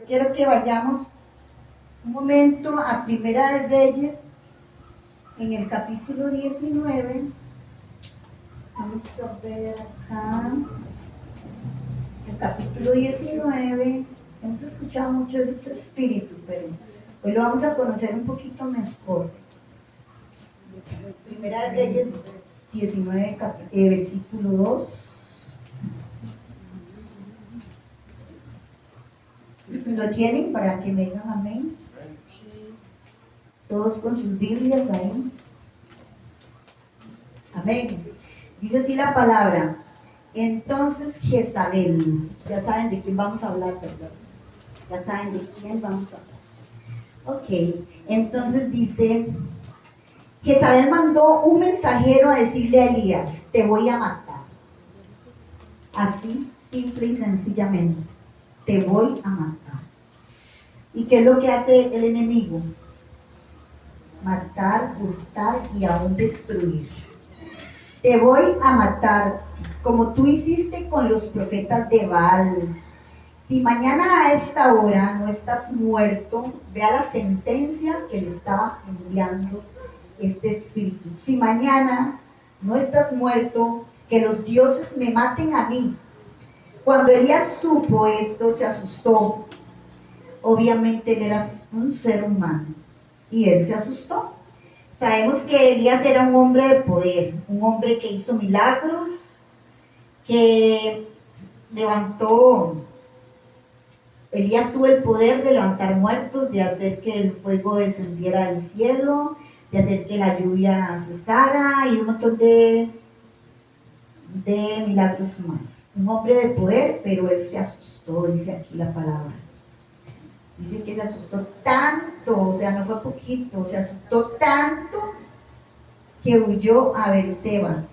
Quiero que vayamos un momento a Primera de Reyes, en el capítulo 19. Vamos a ver acá, el capítulo 19. Hemos escuchado mucho de ese espíritu, pero hoy lo vamos a conocer un poquito mejor. Primera de Reyes 19, versículo 2. ¿Lo tienen para que me digan amén? Todos con sus Biblias ahí. Amén. Dice así la palabra. Entonces Jezabel, ya saben de quién vamos a hablar, perdón. Ya saben de quién vamos a hablar. Ok, entonces dice, Jezabel mandó un mensajero a decirle a Elías, te voy a matar. Así, simple y sencillamente, te voy a matar. ¿Y qué es lo que hace el enemigo? Matar, hurtar y aún destruir. Te voy a matar, como tú hiciste con los profetas de Baal. Si mañana a esta hora no estás muerto, vea la sentencia que le estaba enviando este espíritu. Si mañana no estás muerto, que los dioses me maten a mí. Cuando Elías supo esto, se asustó. Obviamente él era un ser humano y él se asustó. Sabemos que Elías era un hombre de poder, un hombre que hizo milagros, que levantó. Elías tuvo el poder de levantar muertos, de hacer que el fuego descendiera del cielo, de hacer que la lluvia cesara y un montón de milagros más. Un hombre de poder, pero él se asustó, dice aquí la palabra. Dice que se asustó tanto, o sea, no fue poquito, se asustó tanto que huyó a Beerseba,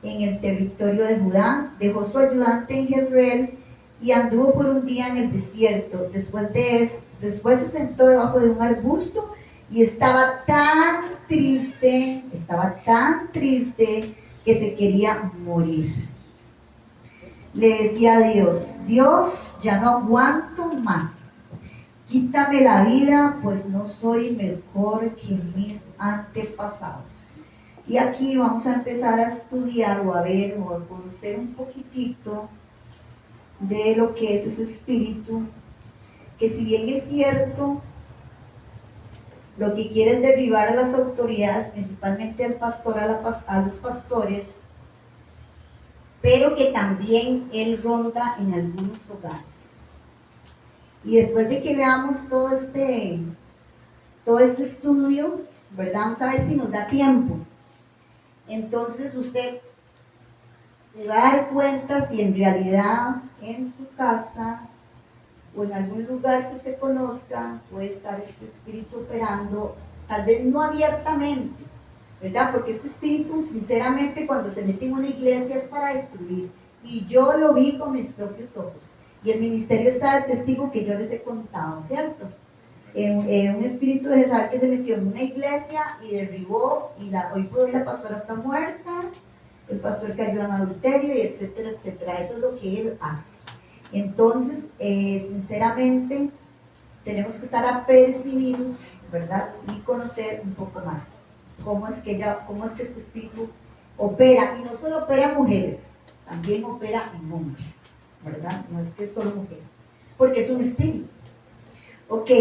en el territorio de Judá, dejó su ayudante en Jezreel y anduvo por un día en el desierto. Después se sentó debajo de un arbusto y estaba tan triste que se quería morir. Le decía a Dios, Dios, ya no aguanto más. Quítame la vida, pues no soy mejor que mis antepasados. Y aquí vamos a empezar a estudiar o a ver o a conocer un poquitito de lo que es ese espíritu, que si bien es cierto, lo que quiere es derribar a las autoridades, principalmente al pastor, a los pastores, pero que también él ronda en algunos hogares. Y después de que veamos todo este estudio, ¿verdad? Vamos a ver si nos da tiempo. Entonces usted se va a dar cuenta si en realidad en su casa o en algún lugar que usted conozca puede estar este espíritu operando, tal vez no abiertamente, ¿verdad? Porque este espíritu, sinceramente, cuando se mete en una iglesia es para destruir. Y yo lo vi con mis propios ojos. Y el ministerio está de testigo que yo les he contado, ¿cierto? Un espíritu de Jezabel que se metió en una iglesia y derribó, y hoy por hoy la pastora está muerta, el pastor cayó en adulterio, y etcétera, etcétera. Eso es lo que él hace. Entonces, sinceramente, tenemos que estar apercibidos, ¿verdad? Y conocer un poco más cómo es que este espíritu opera. Y no solo opera en mujeres, también opera en hombres, ¿verdad? No es que es solo mujeres, porque es un espíritu. Ok.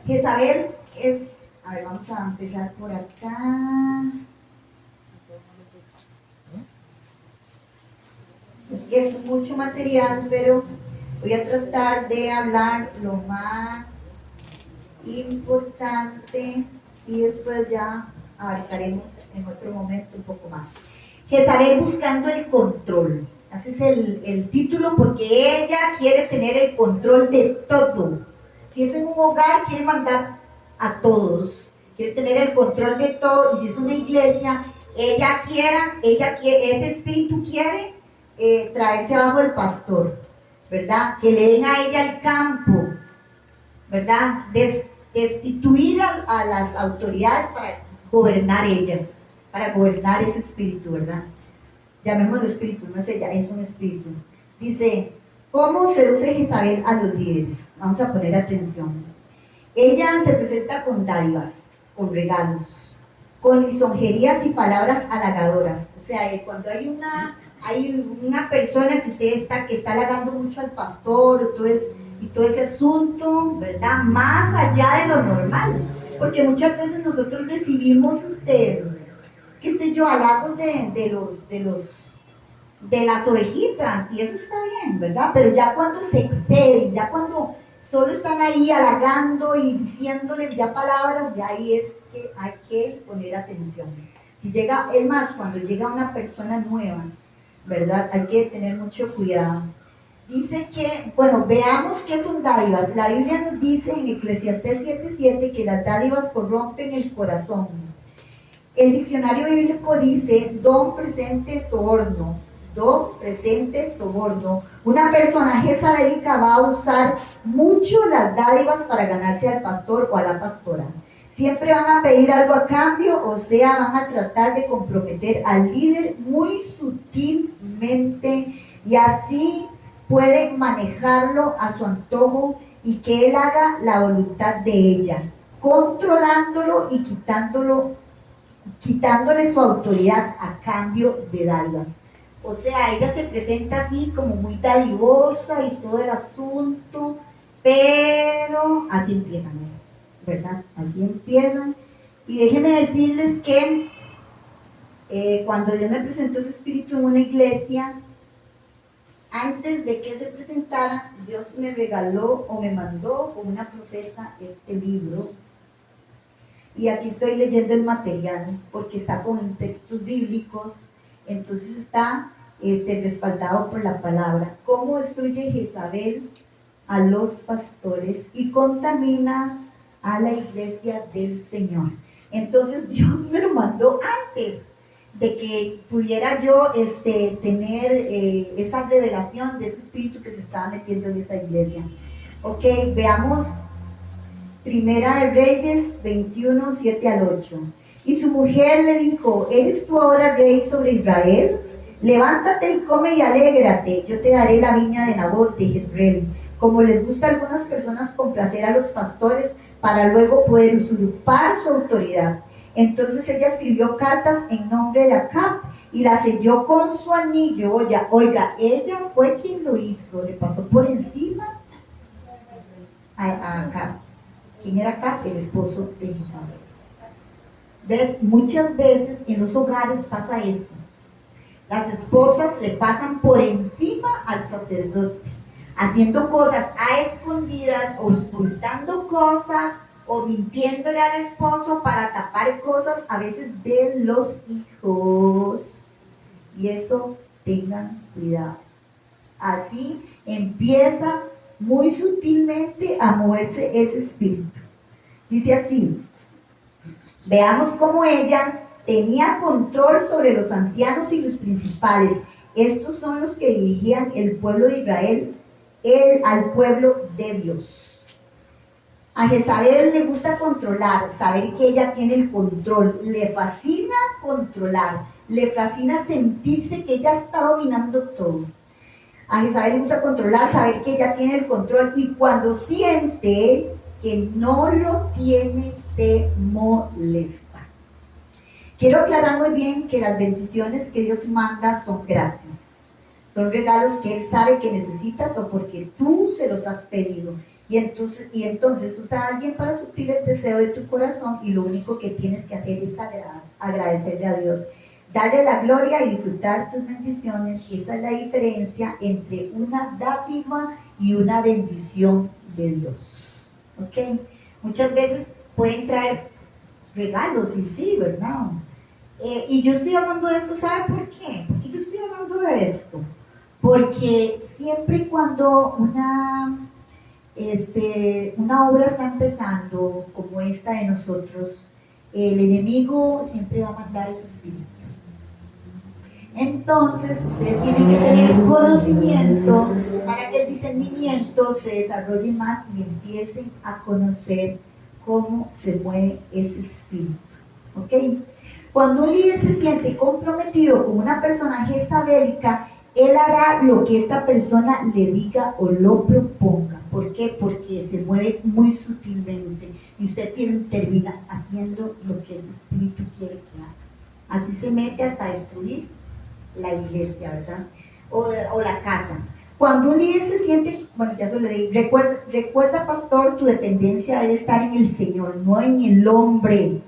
Jezabel es, a ver, vamos a empezar por acá. Es que es mucho material, pero voy a tratar de hablar lo más importante y después ya abarcaremos en otro momento un poco más. Jezabel buscando el control. Ese es el título, porque ella quiere tener el control de todo. Si es en un hogar, quiere mandar a todos, quiere tener el control de todo. Y si es una iglesia, ese espíritu quiere traerse abajo el pastor, ¿verdad? Que le den a ella el campo, ¿verdad? Destituir a las autoridades para gobernar ella, para gobernar ese espíritu, ¿verdad? Llamémoslo espíritu, no es ella, es un espíritu. Dice, ¿Cómo seduce Jezabel a los líderes? Vamos a poner atención. Ella se presenta con dádivas, con regalos, con lisonjerías y palabras halagadoras. O sea, cuando hay una persona que está halagando mucho al pastor y todo ese asunto, ¿verdad? Más allá de lo normal. Porque muchas veces nosotros recibimos, qué sé yo, halagos de las ovejitas, y eso está bien, ¿verdad? Pero ya cuando se exceden, ya cuando solo están ahí halagando y diciéndoles ya palabras, ya ahí es que hay que poner atención. Si llega, es más, cuando llega una persona nueva, ¿verdad? Hay que tener mucho cuidado. Dice que, bueno, veamos qué son dádivas. La Biblia nos dice en Eclesiastés 7:7 que las dádivas corrompen el corazón. El diccionario bíblico dice don presente soborno. Don presente soborno. Una persona jezabelica va a usar mucho las dádivas para ganarse al pastor o a la pastora. Siempre van a pedir algo a cambio, o sea, van a tratar de comprometer al líder muy sutilmente y así puede manejarlo a su antojo y que él haga la voluntad de ella, controlándolo y quitándole su autoridad a cambio de dádivas. O sea, ella se presenta así como muy dadivosa y todo el asunto, pero así empiezan, ¿verdad? Así empiezan. Y déjenme decirles que cuando Dios me presentó ese espíritu en una iglesia, antes de que se presentara, Dios me regaló o me mandó con una profeta este libro. Y aquí estoy leyendo el material porque está con textos bíblicos, entonces está respaldado por la palabra. ¿Cómo destruye Jezabel a los pastores y contamina a la iglesia del Señor? Entonces Dios me lo mandó antes de que pudiera yo tener esa revelación de ese espíritu que se estaba metiendo en esa iglesia. Ok, veamos Primera de Reyes 21, 7 al 8. Y su mujer le dijo: ¿eres tú ahora rey sobre Israel? Levántate y come y alégrate, yo te daré la viña de Nabot de Jezreel. Como les gusta a algunas personas complacer a los pastores para luego poder usurpar su autoridad. Entonces ella escribió cartas en nombre de Acab y las selló con su anillo. Oiga, ella fue quien lo hizo, le pasó por encima a Acab. ¿Quién era Acab? El esposo de Jezabel. ¿Ves? Muchas veces en los hogares pasa eso. Las esposas le pasan por encima al sacerdote, haciendo cosas a escondidas, ocultando cosas o mintiéndole al esposo para tapar cosas a veces de los hijos. Y eso, tengan cuidado. Así empieza muy sutilmente a moverse ese espíritu. Dice así: veamos cómo ella tenía control sobre los ancianos y los principales. Estos son los que dirigían el pueblo de Israel, al pueblo de Dios. A Jezabel le gusta controlar, saber que ella tiene el control. Le fascina controlar, le fascina sentirse que ella está dominando todo. A Jezabel le gusta controlar, saber que ella tiene el control, y cuando siente que no lo tiene, se molesta. Quiero aclarar muy bien que las bendiciones que Dios manda son gratis. Son regalos que Él sabe que necesitas o porque tú se los has pedido. Y entonces usa a alguien para suplir el deseo de tu corazón, y lo único que tienes que hacer es agradecerle a Dios. Darle la gloria y disfrutar tus bendiciones. Esa es la diferencia entre una dádiva y una bendición de Dios. ¿Ok? Muchas veces pueden traer regalos, y sí, ¿verdad? Y yo estoy hablando de esto, ¿sabe por qué? ¿Por qué yo estoy hablando de esto? Porque siempre y cuando una obra está empezando, como esta de nosotros, el enemigo siempre va a mandar ese espíritu. Entonces, ustedes tienen que tener conocimiento para que el discernimiento se desarrolle más y empiecen a conocer cómo se mueve ese espíritu. ¿Ok? Cuando un líder se siente comprometido con una persona jezabélica, Él hará lo que esta persona le diga o lo proponga. ¿Por qué? Porque se mueve muy sutilmente y usted termina haciendo lo que ese espíritu quiere que haga. Así se mete hasta destruir la iglesia, ¿verdad? O la casa. Cuando un líder se siente, bueno, ya se lo leí, recuerda, pastor, tu dependencia debe estar en el Señor, no en el hombre.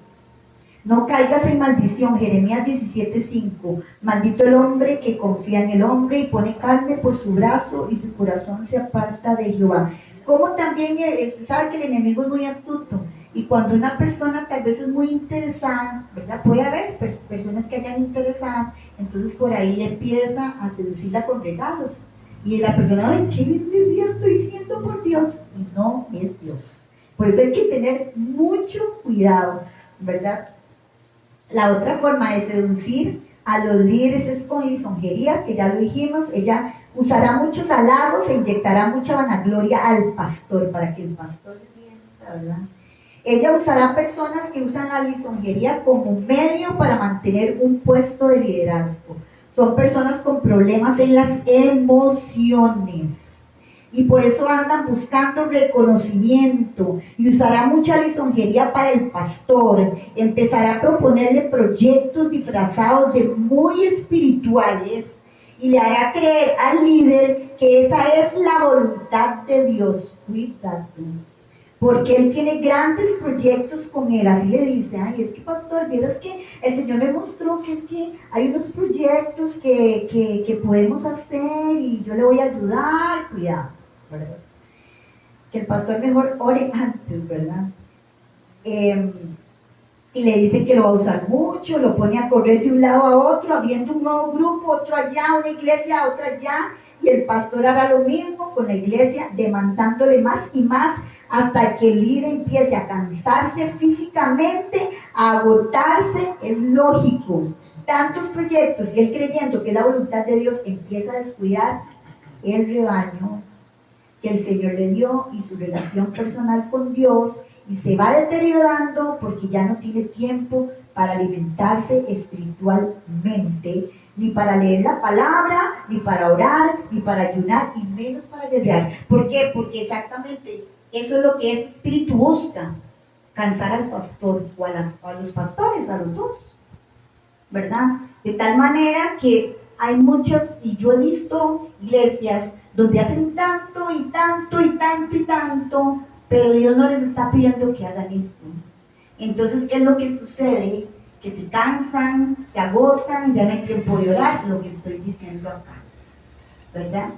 No caigas en maldición, Jeremías 17:5. Maldito el hombre que confía en el hombre y pone carne por su brazo y su corazón se aparta de Jehová. Como también se sabe que el enemigo es muy astuto y cuando una persona tal vez es muy interesada, ¿verdad? Puede haber personas que hayan interesadas, entonces por ahí empieza a seducirla con regalos. Y la persona, ay, qué bendecida estoy siendo por Dios. Y no es Dios. Por eso hay que tener mucho cuidado, ¿verdad? La otra forma de seducir a los líderes es con lisonjerías, que ya lo dijimos. Ella usará muchos halagos e inyectará mucha vanagloria al pastor para que el pastor se sienta, ¿verdad? Ella usará personas que usan la lisonjería como medio para mantener un puesto de liderazgo. Son personas con problemas en las emociones y por eso andan buscando reconocimiento y usará mucha lisonjería para el pastor. Empezará a proponerle proyectos disfrazados de muy espirituales y le hará creer al líder que esa es la voluntad de Dios. Cuídate, porque él tiene grandes proyectos con él. Así le dice, ay, es que pastor, vieras que el Señor me mostró que es que hay unos proyectos que podemos hacer y yo le voy a ayudar. Cuidado, ¿verdad? Que el pastor mejor ore antes, ¿verdad? Y le dice que lo va a usar mucho, lo pone a correr de un lado a otro, abriendo un nuevo grupo, otro allá, una iglesia, otra allá, y el pastor hará lo mismo con la iglesia, demandándole más y más, hasta que el líder empiece a cansarse físicamente, a agotarse. Es lógico. Tantos proyectos y él creyendo que es la voluntad de Dios, empieza a descuidar el rebaño que el Señor le dio y su relación personal con Dios, y se va deteriorando porque ya no tiene tiempo para alimentarse espiritualmente, ni para leer la palabra, ni para orar, ni para ayunar, y menos para guerrear. ¿Por qué? Porque exactamente eso es lo que ese espíritu busca, cansar al pastor o a los pastores, a los dos, ¿verdad? De tal manera que hay muchas, y yo he visto iglesias donde hacen tanto y tanto y tanto y tanto, pero Dios no les está pidiendo que hagan eso. Entonces, ¿qué es lo que sucede? Que se cansan, se agotan, ya no hay tiempo de orar, lo que estoy diciendo acá, ¿verdad?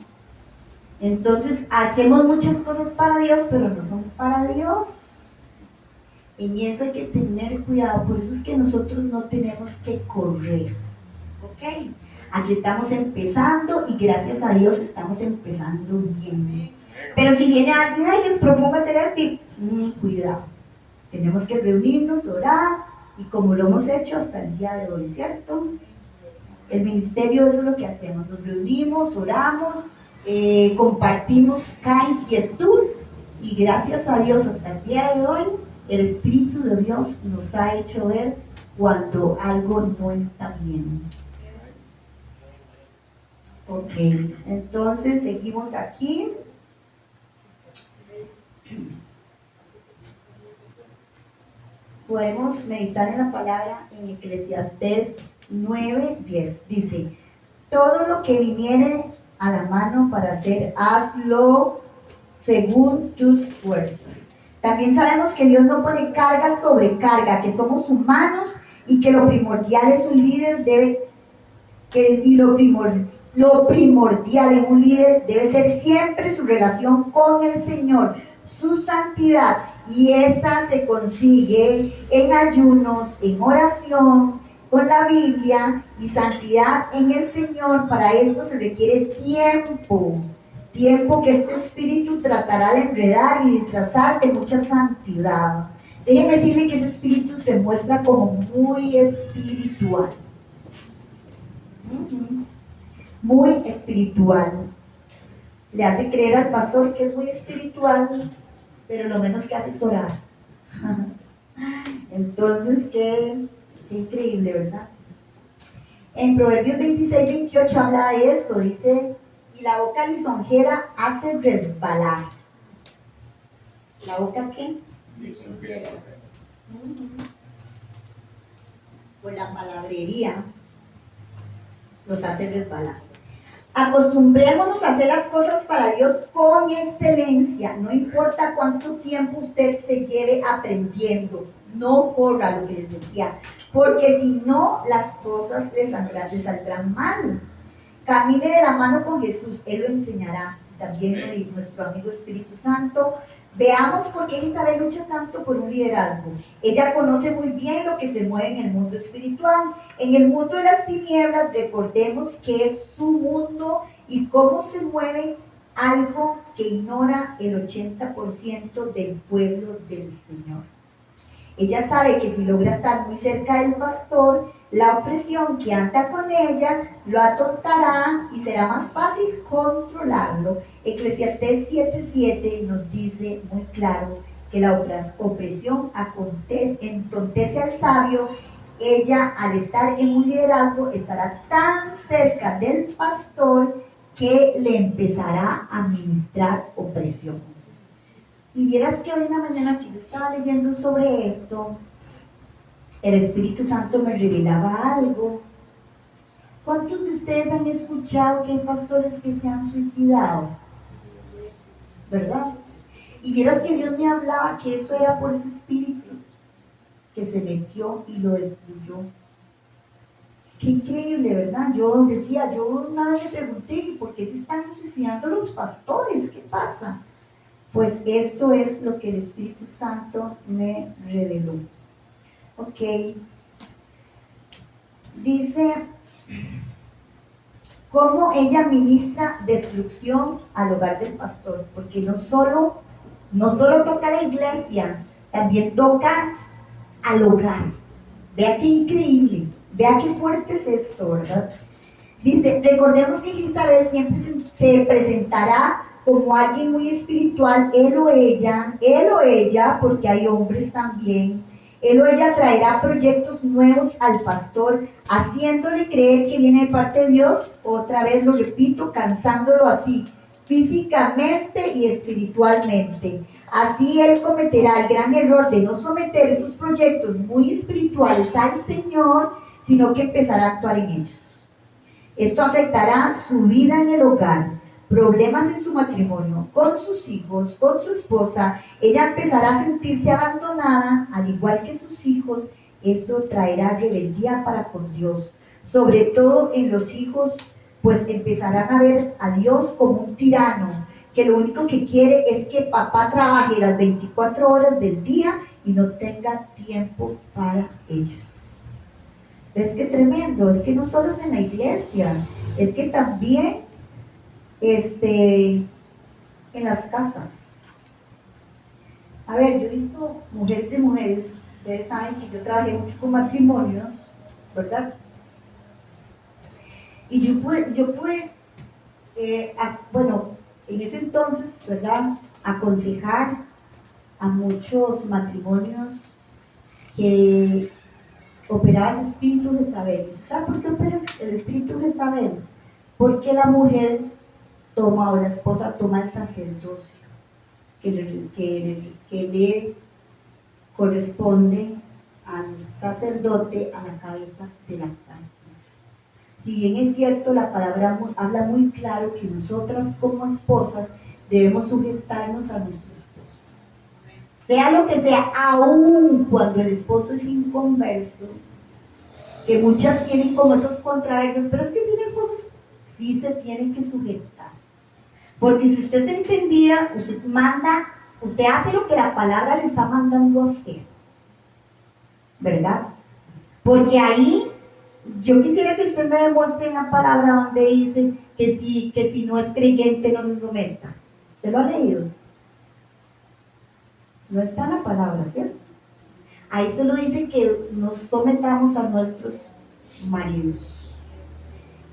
Entonces, hacemos muchas cosas para Dios, pero no son para Dios. En eso hay que tener cuidado, por eso es que nosotros no tenemos que correr, ¿ok? Aquí estamos empezando y gracias a Dios estamos empezando bien. Pero si viene alguien, ay, les propongo hacer esto y cuidado. Tenemos que reunirnos, orar, y como lo hemos hecho hasta el día de hoy, ¿cierto? El ministerio, eso es lo que hacemos, nos reunimos, oramos, compartimos cada inquietud, y gracias a Dios hasta el día de hoy, el Espíritu de Dios nos ha hecho ver cuando algo no está bien. Ok, entonces seguimos aquí. Podemos meditar en la palabra en Eclesiastés 9:10. Dice, todo lo que viniere a la mano para hacer, hazlo según tus fuerzas. También sabemos que Dios no pone carga sobre carga, que somos humanos y que lo primordial es un líder lo primordial en un líder debe ser siempre su relación con el Señor, su santidad, y esa se consigue en ayunos, en oración, con la Biblia y santidad en el Señor. Para esto se requiere tiempo que este espíritu tratará de enredar y disfrazar de mucha santidad. Déjeme decirle que ese espíritu se muestra como muy espiritual. Muy espiritual. Le hace creer al pastor que es muy espiritual, pero lo menos que hace es orar. Entonces, qué increíble, ¿verdad? En Proverbios 26-28 habla de eso, dice, y la boca lisonjera hace resbalar. ¿La boca qué? Lisonjera. Por la palabrería nos hace resbalar. Acostumbrémonos a hacer las cosas para Dios con excelencia. No importa cuánto tiempo usted se lleve aprendiendo. No corra, lo que les decía. Porque si no, las cosas le saldrán mal. Camine de la mano con Jesús. Él lo enseñará. También nuestro amigo Espíritu Santo. Veamos por qué Isabel lucha tanto por un liderazgo. Ella conoce muy bien lo que se mueve en el mundo espiritual. En el mundo de las tinieblas, recordemos que es su mundo y cómo se mueve algo que ignora el 80% del pueblo del Señor. Ella sabe que si logra estar muy cerca del pastor, la opresión que anda con ella lo atontará y será más fácil controlarlo. Eclesiastés 7:7 nos dice muy claro que la opresión entontece al sabio. Ella, al estar en un liderazgo, estará tan cerca del pastor que le empezará a ministrar opresión. Y vieras que hoy en la mañana que yo estaba leyendo sobre esto, el Espíritu Santo me revelaba algo. ¿Cuántos de ustedes han escuchado que hay pastores que se han suicidado? ¿Verdad? Y vieras que Dios me hablaba que eso era por ese espíritu que se metió y lo destruyó. Qué increíble, ¿verdad? Yo decía, yo una vez me pregunté, ¿por qué se están suicidando los pastores? ¿Qué pasa? Pues esto es lo que el Espíritu Santo me reveló. Ok. Dice, cómo ella ministra destrucción al hogar del pastor, porque no solo toca la iglesia, también toca al hogar. Vea qué increíble, vea qué fuerte es esto, ¿verdad? Dice, recordemos que Isabel siempre se presentará como alguien muy espiritual, él o ella, porque hay hombres también. Él o ella traerá proyectos nuevos al pastor, haciéndole creer que viene de parte de Dios, otra vez lo repito, cansándolo así, físicamente y espiritualmente. Así él cometerá el gran error de no someter esos proyectos muy espirituales al Señor, sino que empezará a actuar en ellos. Esto afectará su vida en el hogar, problemas en su matrimonio, con sus hijos, con su esposa. Ella empezará a sentirse abandonada, al igual que sus hijos. Esto traerá rebeldía para con Dios, sobre todo en los hijos, pues empezarán a ver a Dios como un tirano, que lo único que quiere es que papá trabaje las 24 horas del día y no tenga tiempo para ellos. Es que tremendo, es que no solo es en la iglesia, es que también en las casas. A ver, yo he visto mujeres de mujeres, ustedes saben que yo trabajé mucho con matrimonios, ¿verdad? Y yo pude bueno, en ese entonces, ¿verdad?, aconsejar a muchos matrimonios que operaba ese espíritu de Jezabel. ¿Usted sabe por qué opera el espíritu de Jezabel? Porque la mujer toma, o la esposa toma el sacerdocio que le corresponde al sacerdote a la cabeza de la casa. Si bien es cierto, la palabra habla muy claro que nosotras como esposas debemos sujetarnos a nuestro esposo. Sea lo que sea, aún cuando el esposo es inconverso, que muchas tienen como esas controversias, pero es que si mi esposo sí se tiene que sujetar. Porque si usted se entendía, usted hace lo que la palabra le está mandando a hacer, ¿verdad? Porque ahí, yo quisiera que usted me demuestre en la palabra donde dice que si no es creyente no se someta. ¿Usted lo ha leído? No está en la palabra, ¿cierto? Ahí solo dice que nos sometamos a nuestros maridos.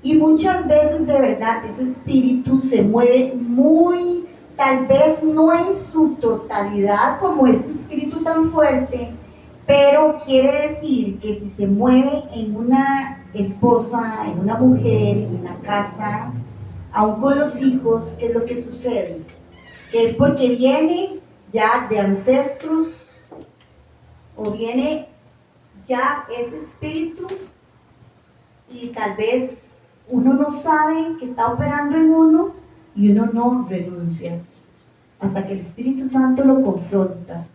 Y muchas veces de verdad ese espíritu se mueve muy, tal vez no en su totalidad como este espíritu tan fuerte, Pero quiere decir que si se mueve en una esposa, en una mujer, en la casa, aún con los hijos, ¿qué es lo que sucede? Que es porque viene ya de ancestros o viene ya ese espíritu y tal vez uno no sabe que está operando en uno y uno no renuncia hasta que el Espíritu Santo lo confronta.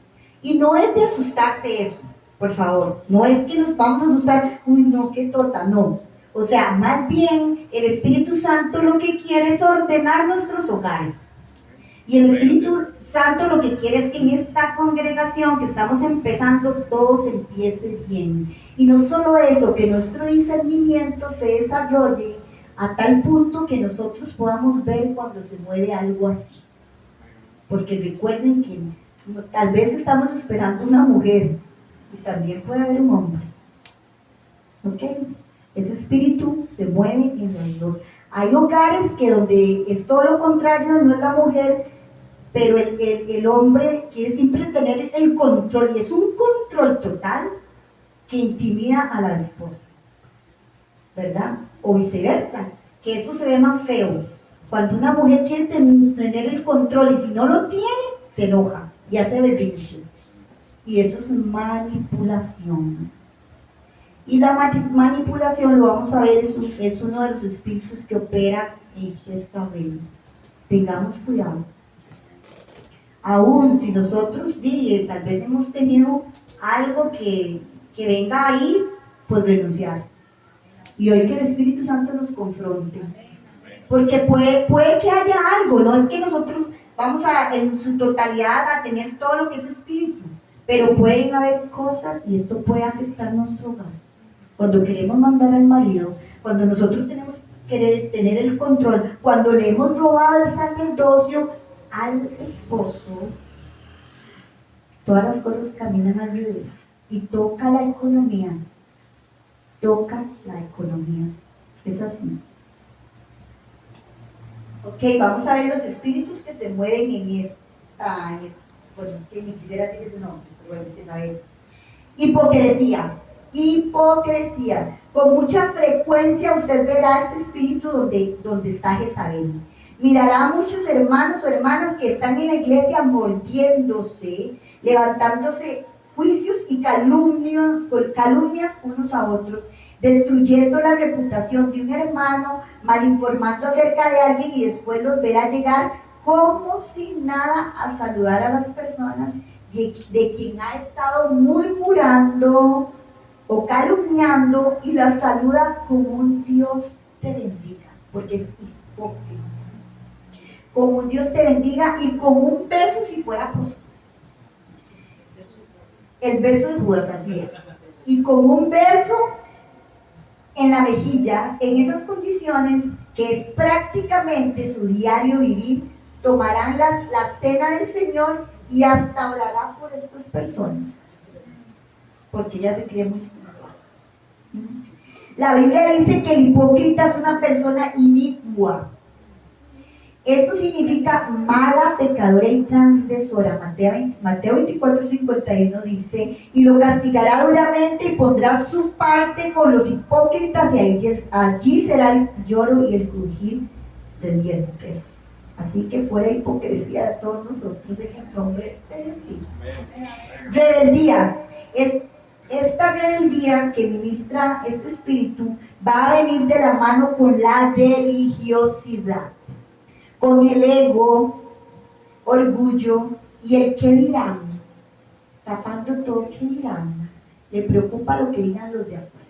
Y no es de asustarse eso, por favor, no es que nos vamos a asustar, uy no, qué torta, no. O sea, más bien el Espíritu Santo lo que quiere es ordenar nuestros hogares. Y el Espíritu Santo lo que quiere es que en esta congregación que estamos empezando todo se empiece bien. Y no solo eso, que nuestro discernimiento se desarrolle a tal punto que nosotros podamos ver cuando se mueve algo así. Porque recuerden que tal vez estamos esperando una mujer y también puede haber un hombre. ¿Ok? Ese espíritu se mueve en los dos. Hay hogares que donde es todo lo contrario, no es la mujer, pero el hombre quiere siempre tener el control, y es un control total que intimida a la esposa, ¿verdad? O viceversa, que eso se ve más feo. Cuando una mujer quiere tener el control y si no lo tiene, se enoja y hace berrinches. Y eso es manipulación. Y la manipulación, lo vamos a ver, es uno de los espíritus que opera en Jezabel. Tengamos cuidado. Aún si nosotros tal vez hemos tenido algo que venga ahí, pues renunciar. Y hoy que el Espíritu Santo nos confronte. Porque puede que haya algo, no es que nosotros vamos en su totalidad a tener todo lo que es espíritu, pero pueden haber cosas y esto puede afectar nuestro hogar. Cuando queremos mandar al marido, cuando nosotros tenemos que tener el control, cuando le hemos robado el sacerdocio al esposo, todas las cosas caminan al revés y toca la economía. Toca la economía. Es así. Ok, vamos a ver los espíritus que se mueven en bueno, es que ni quisiera decir ese nombre, pero bueno, ustedes saben. Hipocresía. Hipocresía. Con mucha frecuencia usted verá este espíritu donde está Jezabel. Mirará a muchos hermanos o hermanas que están en la iglesia mordiéndose, levantándose juicios y calumnias unos a otros, destruyendo la reputación de un hermano, malinformando acerca de alguien, y después los verá llegar como si nada a saludar a las personas de quien ha estado murmurando o calumniando, y la saluda como un Dios te bendiga, porque es hipócrita. Como un Dios te bendiga y con un beso si fuera posible. El beso de Judas, así es. Y con un beso en la mejilla, en esas condiciones, que es prácticamente su diario vivir, tomarán la cena del Señor y hasta orará por estas personas, porque ella se cree muy espiritual. La Biblia dice que el hipócrita es una persona inicua. Esto significa mala, pecadora y transgresora. Mateo 24:51 dice: y lo castigará duramente y pondrá su parte con los hipócritas, y allí será el lloro y el crujir de dientes. Así que fuera hipocresía de todos nosotros en el nombre de Jesús. Rebeldía. Esta rebeldía que ministra este espíritu va a venir de la mano con la religiosidad, con el ego, orgullo y el qué dirán, tapando todo qué dirán. Le preocupa lo que digan los de afuera.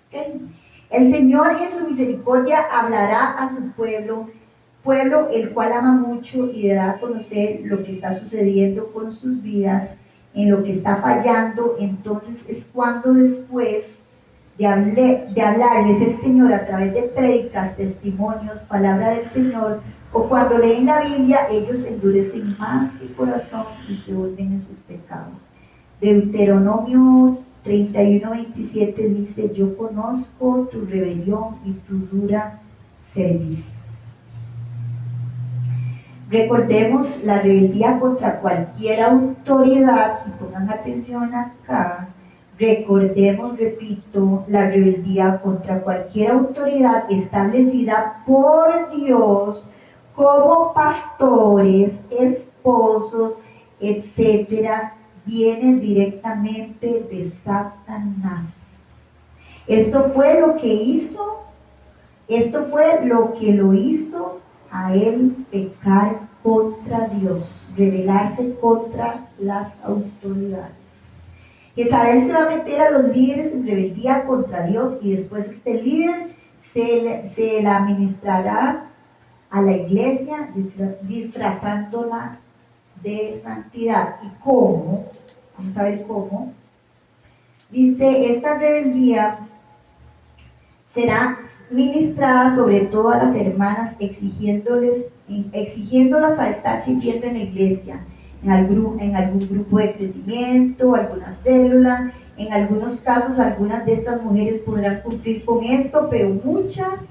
¿Okay? El Señor en su misericordia hablará a su pueblo el cual ama mucho, y dará a conocer lo que está sucediendo con sus vidas, en lo que está fallando. Entonces es cuando después de hablarles el Señor a través de prédicas, testimonios, palabra del Señor, o cuando leen la Biblia, ellos endurecen más el corazón y se hunden en sus pecados. Deuteronomio 31:27 dice: yo conozco tu rebelión y tu dura cerviz. Recordemos, la rebeldía contra cualquier autoridad, y pongan atención acá, Recordemos, repito, la rebeldía contra cualquier autoridad establecida por Dios como pastores, esposos, etcétera, viene directamente de Satanás. Esto fue lo que hizo, esto fue lo que lo hizo a él pecar contra Dios, rebelarse contra las autoridades. Jezabel se va a meter a los líderes en rebeldía contra Dios y después este líder se la administrará a la iglesia disfrazándola de santidad. ¿Y cómo? Vamos a ver cómo. Dice, esta rebeldía será ministrada sobre todo a las hermanas, exigiéndolas a estar sirviendo en la iglesia, en algún grupo de crecimiento, alguna célula. En algunos casos, algunas de estas mujeres podrán cumplir con esto, pero muchas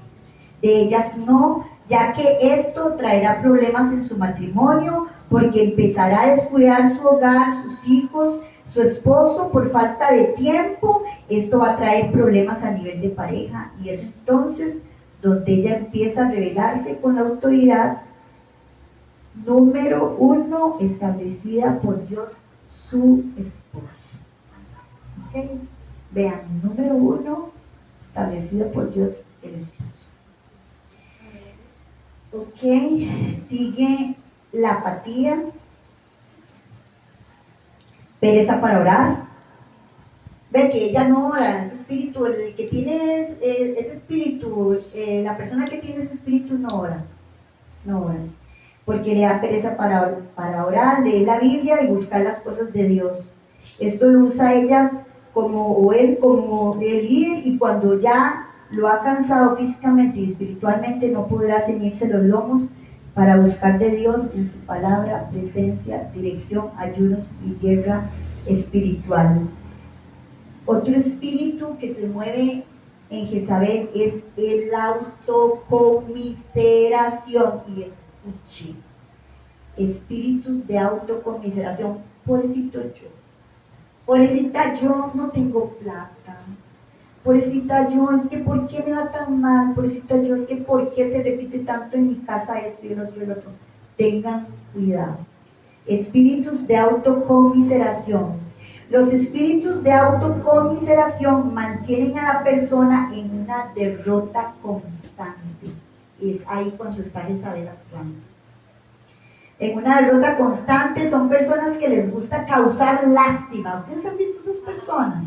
de ellas no, ya que esto traerá problemas en su matrimonio, porque empezará a descuidar su hogar, sus hijos, su esposo por falta de tiempo. Esto va a traer problemas a nivel de pareja y es entonces donde ella empieza a rebelarse con la autoridad número 1 establecida por Dios, su esposo. ¿Okay? Vean, número 1 establecido por Dios, el esposo. Ok, sigue la apatía, pereza para orar. Ve que ella no ora, ese espíritu, el que tiene ese espíritu, la persona que tiene ese espíritu no ora, porque le da pereza para orar, leer la Biblia y buscar las cosas de Dios. Esto lo usa ella o él como el líder, y cuando ya lo ha cansado físicamente y espiritualmente, no podrá ceñirse los lomos para buscar de Dios en su palabra, presencia, dirección, ayunos y guerra espiritual. Otro espíritu que se mueve en Jezabel es el autocomiseración. Y escuche, espíritus de autocomiseración. Pobrecita yo, no tengo plata. Pobrecita yo, es que ¿por qué me va tan mal? Pobrecita yo, es que ¿por qué se repite tanto en mi casa esto y el otro y el otro? Tengan cuidado. Espíritus de autocomiseración. Los espíritus de autocomiseración mantienen a la persona en una derrota constante. Es ahí cuando está Jezabel actuando. En una derrota constante son personas que les gusta causar lástima. ¿Ustedes han visto esas personas?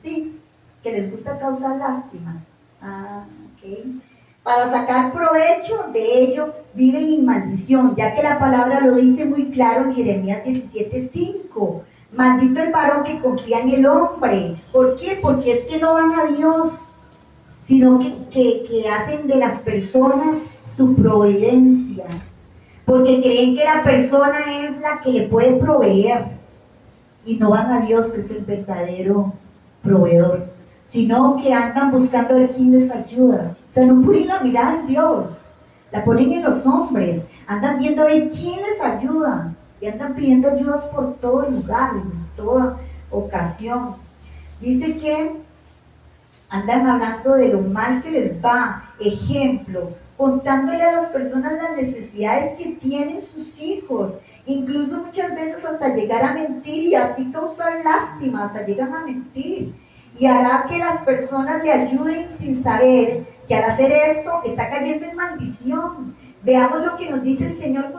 Sí, que les gusta causar lástima. Ok. Para sacar provecho de ello, viven en maldición, ya que la palabra lo dice muy claro en Jeremías 17:5. Maldito el varón que confía en el hombre. ¿Por qué? Porque es que no van a Dios, sino que hacen de las personas su providencia, porque creen que la persona es la que le puede proveer y no van a Dios, que es el verdadero proveedor, sino que andan buscando a ver quién les ayuda. O sea, no ponen la mirada en Dios, la ponen en los hombres, andan viendo a ver quién les ayuda y andan pidiendo ayudas por todo lugar, en toda ocasión. Dice que andan hablando de lo mal que les va, ejemplo, contándole a las personas las necesidades que tienen sus hijos, incluso muchas veces hasta llegar a mentir y así causar lástima, hasta llegan a mentir, y hará que las personas le ayuden sin saber que al hacer esto está cayendo en maldición. Veamos lo que nos dice el Señor en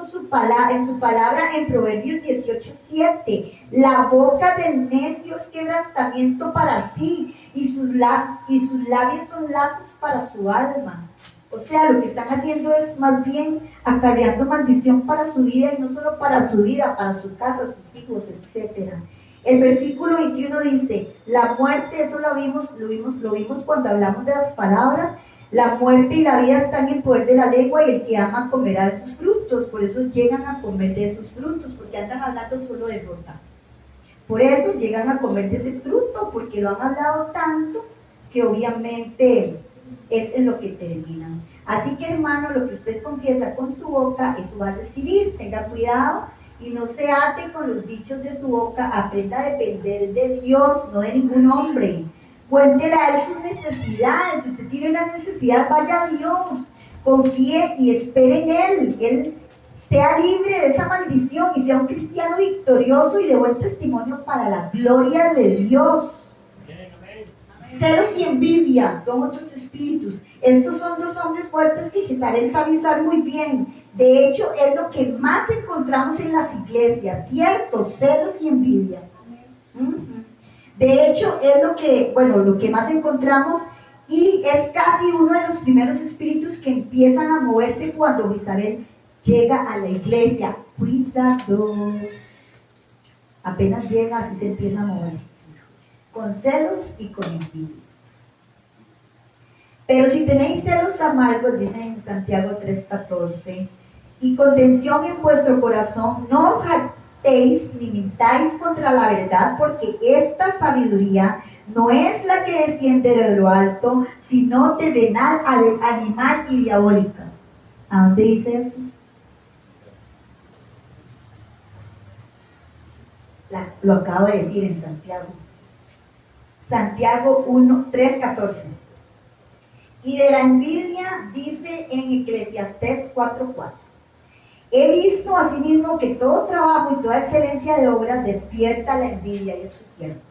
su palabra en Proverbios 18:7. La boca del necio es quebrantamiento para sí, y sus labios son lazos para su alma. O sea, lo que están haciendo es más bien acarreando maldición para su vida, y no solo para su vida, para su casa, sus hijos, etc. El versículo 21 dice, la muerte, eso lo vimos cuando hablamos de las palabras. La muerte y la vida están en poder de la lengua, y el que ama comerá de sus frutos. Por eso llegan a comer de esos frutos, porque andan hablando solo de derrota. Por eso llegan a comer de ese fruto, porque lo han hablado tanto que obviamente es en lo que terminan. Así que, hermano, lo que usted confiesa con su boca, eso va a recibir. Tenga cuidado y no se ate con los dichos de su boca, aprenda a depender de Dios, no de ningún hombre. Cuéntele a él sus necesidades. Si usted tiene una necesidad, vaya a Dios, confíe y espere en él. Él sea libre de esa maldición y sea un cristiano victorioso y de buen testimonio para la gloria de Dios. Celos y envidia son otros espíritus. Estos son dos hombres fuertes que Jezabel sabe usar muy bien. De hecho, es lo que más encontramos en las iglesias, ¿cierto? Celos y envidia. De hecho, es lo que más encontramos, y es casi uno de los primeros espíritus que empiezan a moverse cuando Jezabel llega a la iglesia. Cuidado. Apenas llega, así se empieza a mover. Con celos y con envidias. Pero si tenéis celos amargos, dice en Santiago 3:14, y contención en vuestro corazón, no os jactéis ni mintáis contra la verdad, porque esta sabiduría no es la que desciende de lo alto, sino terrenal, animal y diabólica. ¿A dónde dice eso? Lo acabo de decir en Santiago. Santiago 3:14. Y de la envidia dice en Eclesiastés 4:4. He visto asimismo que todo trabajo y toda excelencia de obras despierta la envidia, y eso es cierto.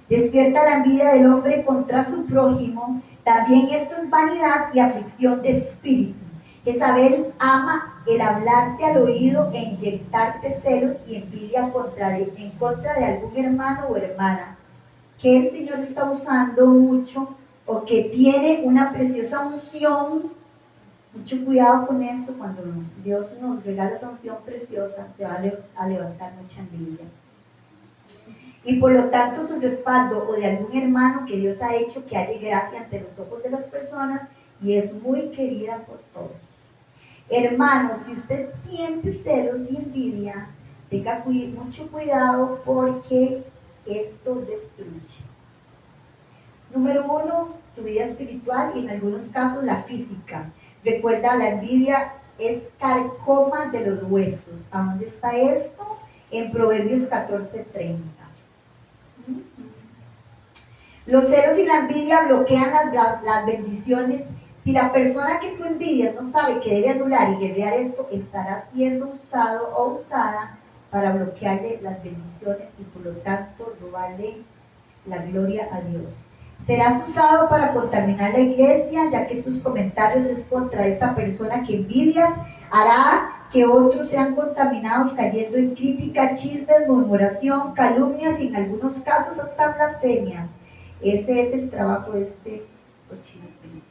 Despierta la envidia del hombre contra su prójimo. También esto es vanidad y aflicción de espíritu. Jezabel ama el hablarte al oído e inyectarte celos y envidia en contra de algún hermano o hermana que el Señor está usando mucho o que tiene una preciosa unción. Mucho cuidado con eso. Cuando Dios nos regala esa unción preciosa, se va a levantar mucha envidia. Y por lo tanto su respaldo o de algún hermano que Dios ha hecho que haya gracia ante los ojos de las personas y es muy querida por todos. Hermanos, si usted siente celos y envidia, tenga mucho cuidado porque esto destruye. Número 1, tu vida espiritual y en algunos casos la física. Recuerda, la envidia es carcoma de los huesos. ¿A dónde está esto? En Proverbios 14:30. Los celos y la envidia bloquean las bendiciones. Si la persona que tú envidias no sabe que debe anular y guerrear esto, estará siendo usado o usada para bloquearle las bendiciones y por lo tanto robarle la gloria a Dios. Serás usado para contaminar la iglesia, ya que tus comentarios es contra esta persona que envidias, hará que otros sean contaminados cayendo en crítica, chismes, murmuración, calumnias y en algunos casos hasta blasfemias. Ese es el trabajo de este cochino espíritu.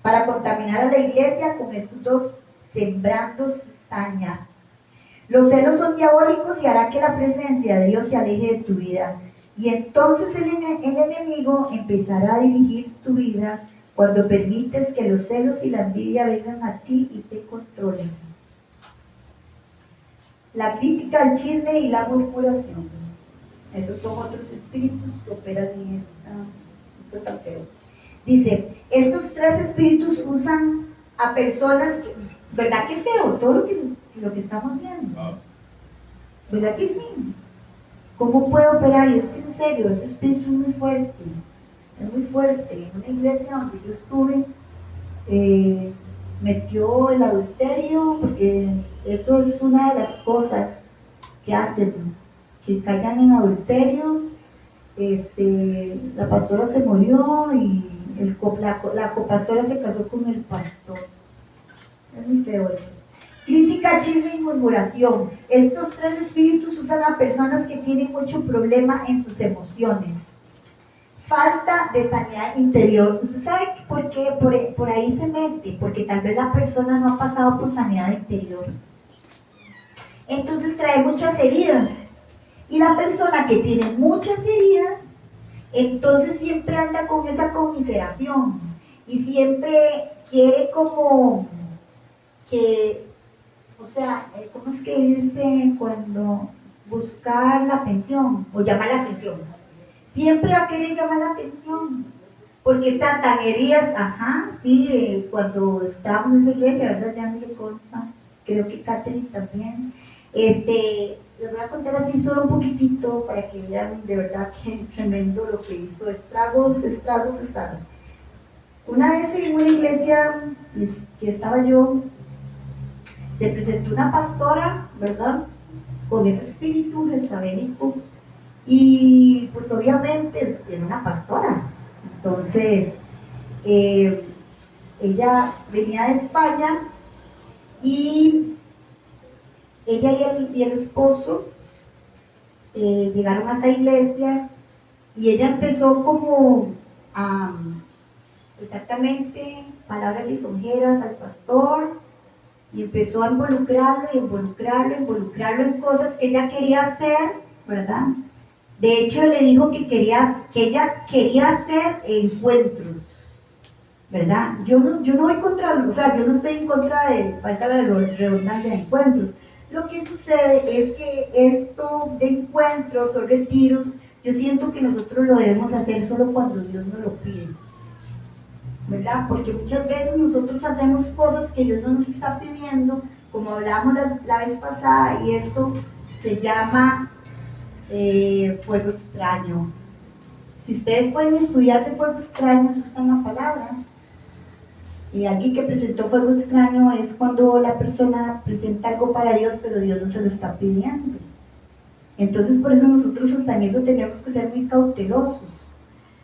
Para contaminar a la iglesia con estos dos, sembrando cizaña. Los celos son diabólicos y hará que la presencia de Dios se aleje de tu vida. Y entonces el enemigo empezará a dirigir tu vida cuando permites que los celos y la envidia vengan a ti y te controlen. La crítica, el chisme y la murmuración. Esos son otros espíritus que operan en esto tan feo. Dice, estos tres espíritus usan a personas, ¿verdad que feo? Todo lo que estamos viendo. ¿Verdad que sí? ¿Cómo puede operar? Y es que en serio, ese espíritu es muy fuerte. Es muy fuerte. En una iglesia donde yo estuve, metió el adulterio, porque eso es una de las cosas que hacen, que caigan en adulterio. La pastora se murió y la copastora se casó con el pastor. Es muy feo eso. Crítica, chisme y murmuración. Estos tres espíritus usan a personas que tienen mucho problema en sus emociones. Falta de sanidad interior. ¿Usted sabe por qué por ahí se mete? Porque tal vez la persona no ha pasado por sanidad interior. Entonces trae muchas heridas. Y la persona que tiene muchas heridas, entonces siempre anda con esa conmiseración. Y siempre quiere como que, o sea, ¿cómo es que dice cuando buscar la atención o llamar la atención? Siempre va a querer llamar la atención, porque están tan heridas. Ajá, sí, cuando estábamos en esa iglesia, ¿verdad? Ya me consta, creo que Catherine también. Les voy a contar así solo un poquitito para que vean de verdad que tremendo lo que hizo, estragos, estragos, estragos. Una vez en una iglesia que estaba yo, se presentó una pastora, ¿verdad? Con ese espíritu jezabelico, y pues obviamente era una pastora. Entonces, ella venía de España y ella y el esposo llegaron a esa iglesia y ella empezó como a, exactamente, palabras lisonjeras al pastor, y empezó a involucrarlo y involucrarlo, involucrarlo en cosas que ella quería hacer, ¿verdad? De hecho, le dijo que ella quería hacer encuentros, ¿verdad? Yo no voy contra, o sea, yo no estoy en contra de, falta la redundancia, de encuentros. Lo que sucede es que esto de encuentros o retiros, yo siento que nosotros lo debemos hacer solo cuando Dios nos lo pide, ¿verdad? Porque muchas veces nosotros hacemos cosas que Dios no nos está pidiendo, como hablábamos la vez pasada, y esto se llama fuego extraño. Si ustedes pueden estudiar de fuego extraño, eso está en la palabra. Y aquí que presentó fuego extraño es cuando la persona presenta algo para Dios, pero Dios no se lo está pidiendo. Entonces, por eso nosotros hasta en eso tenemos que ser muy cautelosos.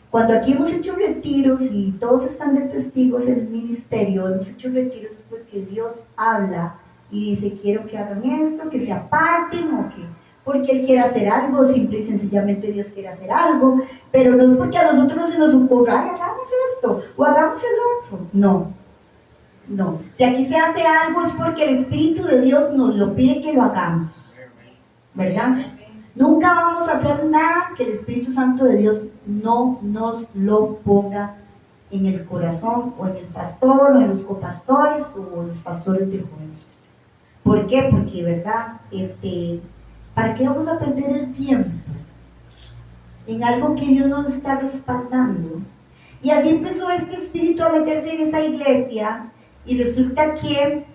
Cuando aquí hemos hecho retiros y todos están de testigos en el ministerio, hemos hecho retiros es porque Dios habla y dice, quiero que hagan esto, que se aparten, o que porque Él quiere hacer algo, simple y sencillamente Dios quiere hacer algo, pero no es porque a nosotros no se nos ocurra, ay, hagamos esto o hagamos el otro. No, no. Si aquí se hace algo es porque el Espíritu de Dios nos lo pide que lo hagamos, ¿verdad? Nunca vamos a hacer nada que el Espíritu Santo de Dios no nos lo ponga en el corazón, o en el pastor, o en los copastores, o los pastores de jóvenes. ¿Por qué? Porque, ¿verdad? ¿Para qué vamos a perder el tiempo en algo que Dios nos está respaldando? Y así empezó este espíritu a meterse en esa iglesia, y resulta que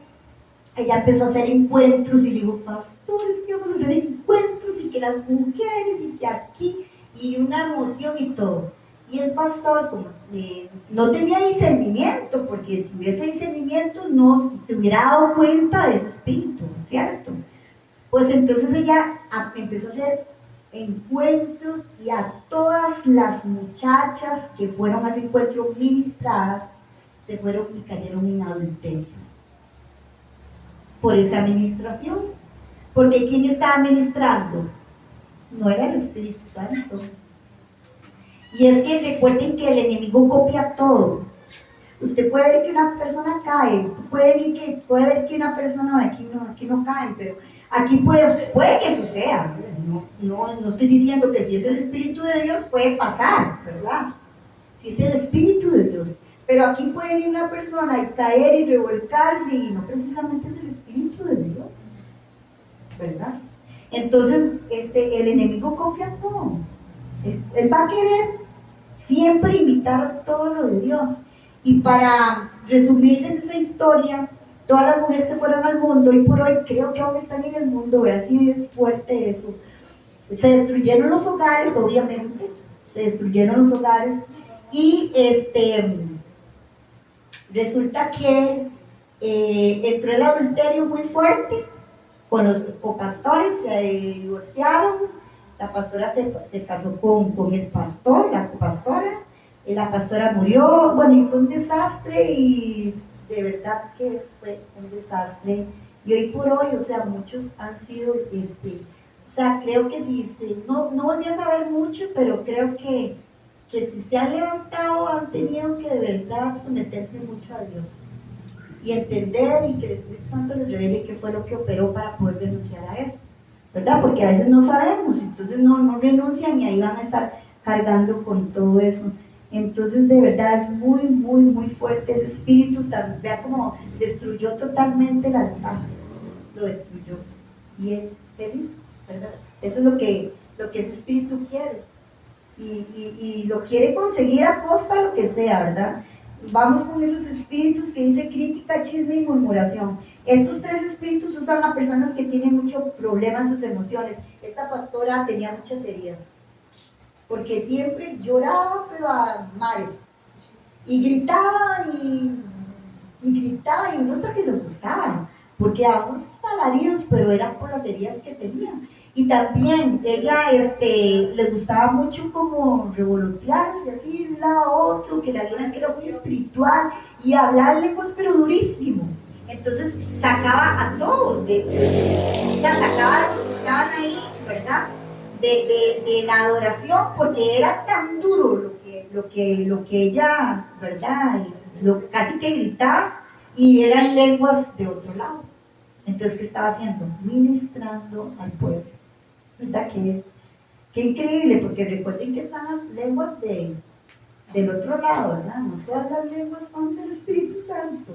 ella empezó a hacer encuentros y dijo, pastores, que vamos a hacer encuentros y que las mujeres y que aquí, y una emoción y todo. Y el pastor como no tenía discernimiento, porque si hubiese discernimiento no se hubiera dado cuenta de ese espíritu, ¿cierto? Pues entonces ella empezó a hacer encuentros, y a todas las muchachas que fueron a ese encuentro ministradas se fueron y cayeron en adulterio por esa administración. Porque ¿quién estaba administrando? No era el Espíritu Santo. Y es que recuerden que el enemigo copia todo. Usted puede ver que una persona cae, usted puede ver que una persona, aquí no caen, pero aquí puede que suceda. No estoy diciendo que si es el Espíritu de Dios puede pasar, ¿verdad? Si es el Espíritu de Dios. Pero aquí puede venir una persona y caer y revolcarse, y no precisamente es el Espíritu de Dios, ¿verdad? Entonces, el enemigo copia todo. Él va a querer siempre imitar todo lo de Dios. Y para resumirles esa historia, todas las mujeres se fueron al mundo, y por hoy creo que aún están en el mundo. Vea si es fuerte eso. Se destruyeron los hogares, obviamente, se destruyeron los hogares, y resulta que entró el adulterio muy fuerte con los copastores, se divorciaron, la pastora se casó con el pastor, la copastora, y la pastora murió, bueno, y fue un desastre, y de verdad que fue un desastre. Y hoy por hoy, o sea, muchos han sido, o sea, creo que no volví a saber mucho, pero creo que si se han levantado, han tenido que de verdad someterse mucho a Dios y entender, y que el Espíritu Santo les revele qué fue lo que operó para poder renunciar a eso, ¿verdad? Porque a veces no sabemos, entonces no renuncian, y ahí van a estar cargando con todo eso. Entonces, de verdad es muy, muy, muy fuerte ese espíritu. Vea cómo destruyó totalmente el altar, lo destruyó, y él feliz, ¿verdad? Eso es lo que ese espíritu quiere, y lo quiere conseguir a costa de lo que sea, ¿verdad? vamos con esos espíritus que dice crítica, chisme y murmuración. Estos tres espíritus usan a personas que tienen mucho problema en sus emociones. Esta pastora tenía muchas heridas, porque siempre lloraba, pero a mares, y gritaba y gritaba, y uno hasta que se asustaba, porque daban unos alaridos, pero eran por las heridas que tenía. Y también ella le gustaba mucho como revolotear, de así de un lado a otro, que la vieran que era muy espiritual, y hablar lenguas, pero durísimo. Entonces sacaba a todos, o sea, sacaba a los que estaban ahí, ¿verdad? De la adoración, porque era tan duro lo que ella, ¿verdad? Casi que gritaba, y eran lenguas de otro lado. Entonces, ¿qué estaba haciendo? Ministrando al pueblo. ¿Verdad? Qué increíble, porque recuerden que están las lenguas del otro lado, ¿verdad? No todas las lenguas son del Espíritu Santo.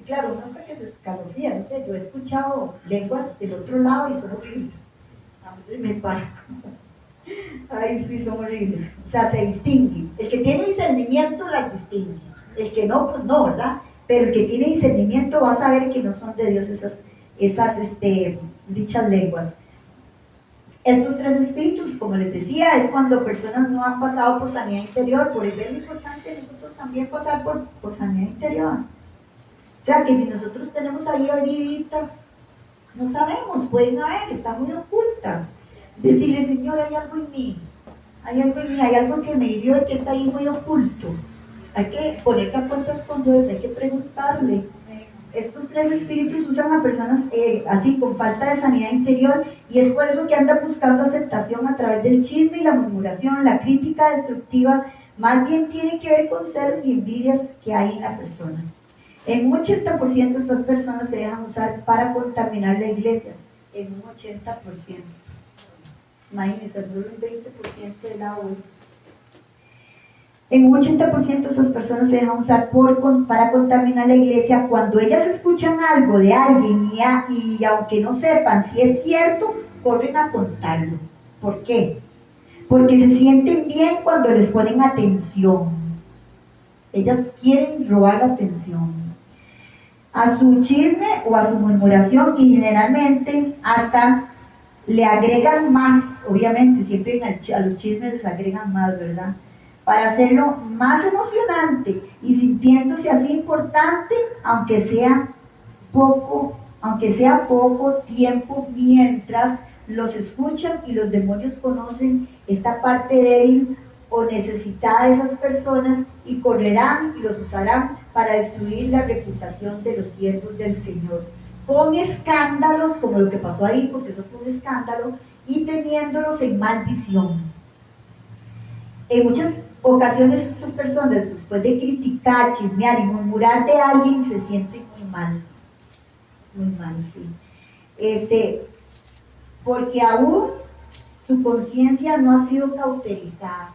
Claro, uno hasta que se escalofría, no sé, yo he escuchado lenguas del otro lado y son horribles. A veces me paro. Ay, sí, son horribles. O sea, se distingue. El que tiene discernimiento las distingue. El que no, pues no, ¿verdad? Pero el que tiene discernimiento va a saber que no son de Dios esas dichas lenguas. Estos tres espíritus, como les decía, es cuando personas no han pasado por sanidad interior. Por eso es importante nosotros también pasar por sanidad interior. O sea, que si nosotros tenemos ahí heriditas, no sabemos, pueden haber, están muy ocultas. Decirle, Señor, hay algo en mí, hay algo que me hirió y que está ahí muy oculto. Hay que ponerse a cuentas con Dios, hay que preguntarle. Estos tres espíritus usan a personas así, con falta de sanidad interior, y es por eso que andan buscando aceptación a través del chisme y la murmuración, la crítica destructiva, más bien tiene que ver con celos y envidias que hay en la persona. En un 80% estas personas se dejan usar para contaminar la iglesia, en un 80%. Imagínense, solo un 20% de la hoy. En un 80% esas personas se dejan usar para contaminar la iglesia. Cuando ellas escuchan algo de alguien y aunque no sepan si es cierto, corren a contarlo. ¿Por qué? Porque se sienten bien cuando les ponen atención. Ellas quieren robar la atención a su chisme o a su murmuración, y generalmente hasta le agregan más, obviamente siempre a los chismes les agregan más, ¿verdad? Para hacerlo más emocionante y sintiéndose así importante, aunque sea poco tiempo, mientras los escuchan y los demonios conocen esta parte débil o necesitada de esas personas, y correrán y los usarán para destruir la reputación de los siervos del Señor, con escándalos como lo que pasó ahí, porque eso fue un escándalo, y teniéndolos en maldición. En muchas ocasiones estas personas, después de criticar, chismear y murmurar de alguien, se sienten muy mal, sí. Porque aún su conciencia no ha sido cauterizada.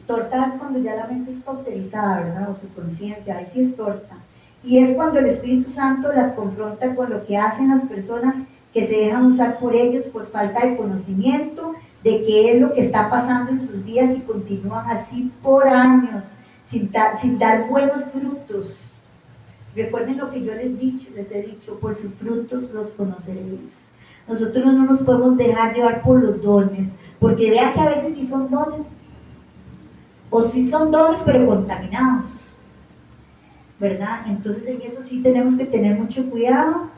Torta es cuando ya la mente es cauterizada, ¿verdad? O su conciencia, ahí sí es torta. Y es cuando el Espíritu Santo las confronta con lo que hacen las personas que se dejan usar por ellos por falta de conocimiento de qué es lo que está pasando en sus vidas, y continúan así por años, sin dar buenos frutos. Recuerden lo que yo les he dicho, por sus frutos los conoceréis. Nosotros no nos podemos dejar llevar por los dones, porque vean que a veces ni son dones, o sí son dones pero contaminados, ¿verdad? Entonces en eso sí tenemos que tener mucho cuidado.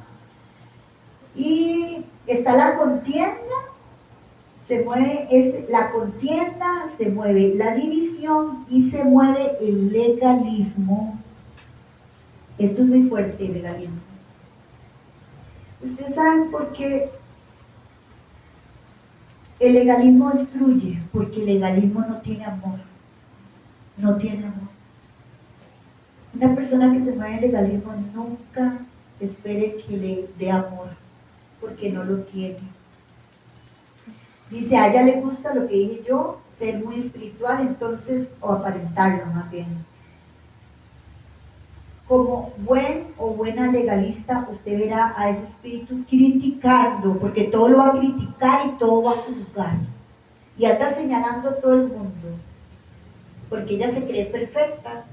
Y está la contienda, se mueve la división y se mueve el legalismo. Esto es muy fuerte, el legalismo. Ustedes saben por qué el legalismo destruye, porque el legalismo no tiene amor. No tiene amor. Una persona que se mueve en legalismo nunca espere que le dé amor, porque no lo tiene. Dice, a ella le gusta lo que dije yo, ser muy espiritual, entonces, o aparentarlo más bien. Como buen o buena legalista, usted verá a ese espíritu criticando, porque todo lo va a criticar y todo va a juzgar. Y anda señalando a todo el mundo. porque ella se cree perfecta.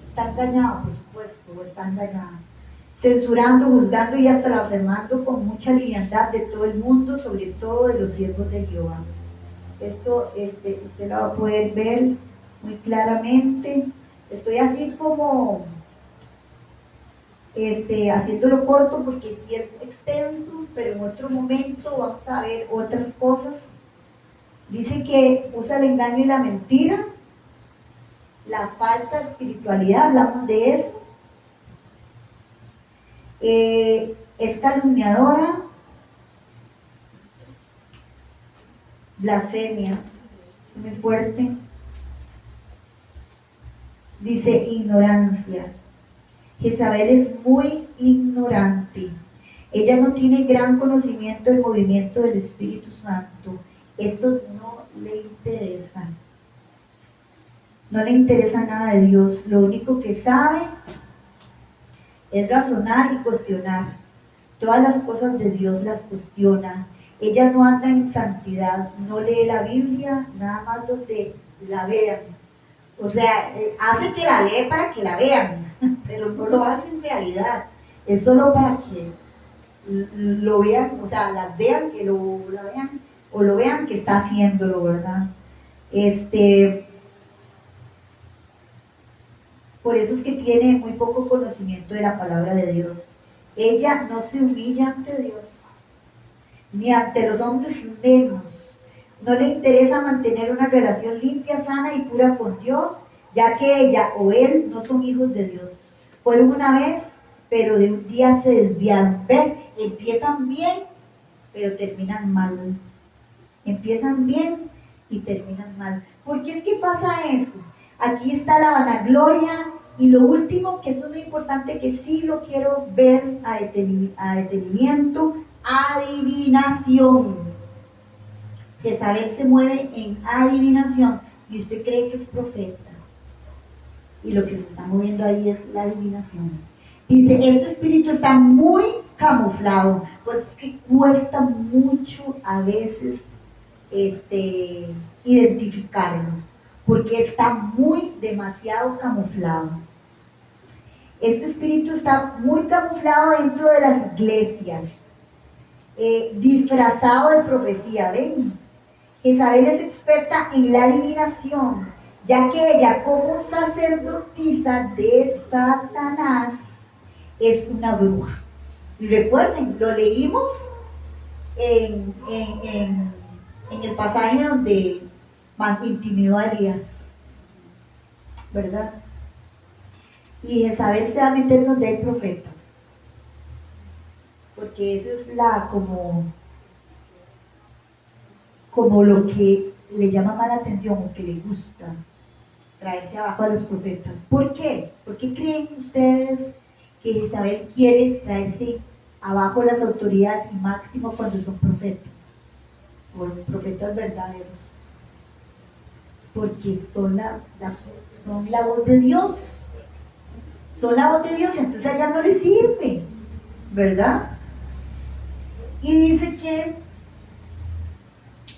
Está engañada, por supuesto, o está engañada. Censurando, juzgando y hasta blasfemando con mucha liviandad de todo el mundo, sobre todo de los siervos de Jehová. Esto usted lo va a poder ver muy claramente. Estoy así como haciéndolo corto porque sí es extenso, pero en otro momento vamos a ver otras cosas. Dice que usa el engaño y la mentira, la falsa espiritualidad, hablamos de eso. Es calumniadora, blasfemia, es muy fuerte. Dice ignorancia. Jezabel es muy ignorante. Ella no tiene gran conocimiento del movimiento del Espíritu Santo. Esto no le interesa. No le interesa nada de Dios. Lo único que sabe es razonar y cuestionar. Todas las cosas de Dios las cuestiona. Ella no anda en santidad, no lee la Biblia, nada más donde la vean. O sea, hace que la lee para que la vean, pero no lo hace en realidad. Es solo para que lo vean, o sea, las vean, que la vean, o lo vean que está haciéndolo, ¿verdad? Por eso es que tiene muy poco conocimiento de la palabra de Dios. Ella no se humilla ante Dios, ni ante los hombres menos. No le interesa mantener una relación limpia, sana y pura con Dios, ya que ella o él no son hijos de Dios. Fueron una vez, pero de un día se desviaron. Ven, empiezan bien, pero terminan mal. Empiezan bien y terminan mal. ¿Por qué es que pasa eso? Aquí está la vanagloria y lo último, que esto es muy importante, que sí lo quiero ver a detenimiento, adivinación. Jezabel se mueve en adivinación y usted cree que es profeta. Y lo que se está moviendo ahí es la adivinación. Dice, este espíritu está muy camuflado, por eso es que cuesta mucho a veces identificarlo, porque está demasiado camuflado. Este espíritu está muy camuflado dentro de las iglesias, disfrazado de profecía. ¿Ven? Jezabel es experta en la adivinación, ya que ella, como sacerdotisa de Satanás, es una bruja. Y recuerden, lo leímos en el pasaje donde intimidó a Elías, ¿verdad? Y Jezabel se va a meter donde hay profetas, porque esa es como lo que le llama más la atención o que le gusta, traerse abajo a los profetas. ¿Por qué? ¿Por qué creen ustedes que Jezabel quiere traerse abajo las autoridades y máximo cuando son profetas? O profetas verdaderos. Porque son la voz de Dios. Son la voz de Dios, entonces a ella no le sirve, ¿verdad? Y dice que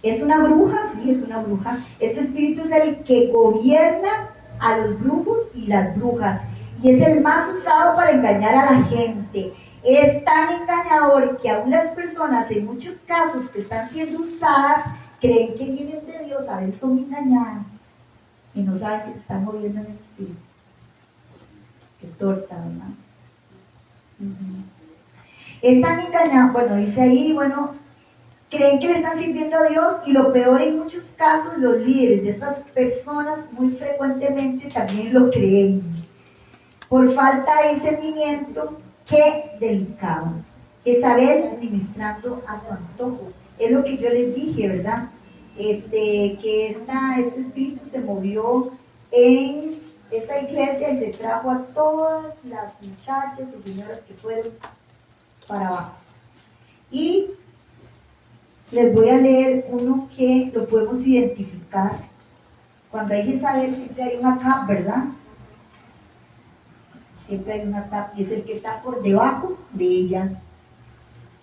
es una bruja, sí, es una bruja. Este espíritu es el que gobierna a los brujos y las brujas. Y es el más usado para engañar a la gente. Es tan engañador que aún las personas, en muchos casos que están siendo usadas, creen que vienen de Dios, a veces son engañadas y no saben que se están moviendo en ese espíritu. Qué torta, ¿verdad? Están engañados, bueno, dice ahí, bueno, creen que le están sirviendo a Dios y lo peor en muchos casos, los líderes de estas personas muy frecuentemente también lo creen. Por falta de discernimiento, qué delicado. Jezabel ministrando a su antojo. Es lo que yo les dije, ¿verdad? Que este espíritu se movió en esta iglesia y se trajo a todas las muchachas y señoras que fueron para abajo. Y les voy a leer uno que lo podemos identificar. Cuando hay Jezabel siempre hay una cap, ¿verdad? Siempre hay una cap y es el que está por debajo de ella.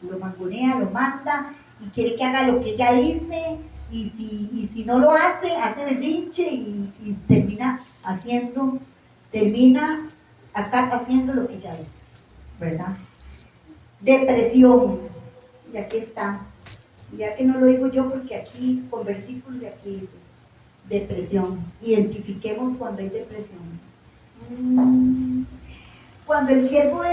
Lo mangonea, lo manda y quiere que haga lo que ella dice, y si no lo hace berrinche y termina acá haciendo lo que ya es, ¿verdad? Depresión, y aquí está, ya que no lo digo yo porque aquí con versículos de aquí dice, depresión, identifiquemos cuando hay depresión. Cuando el siervo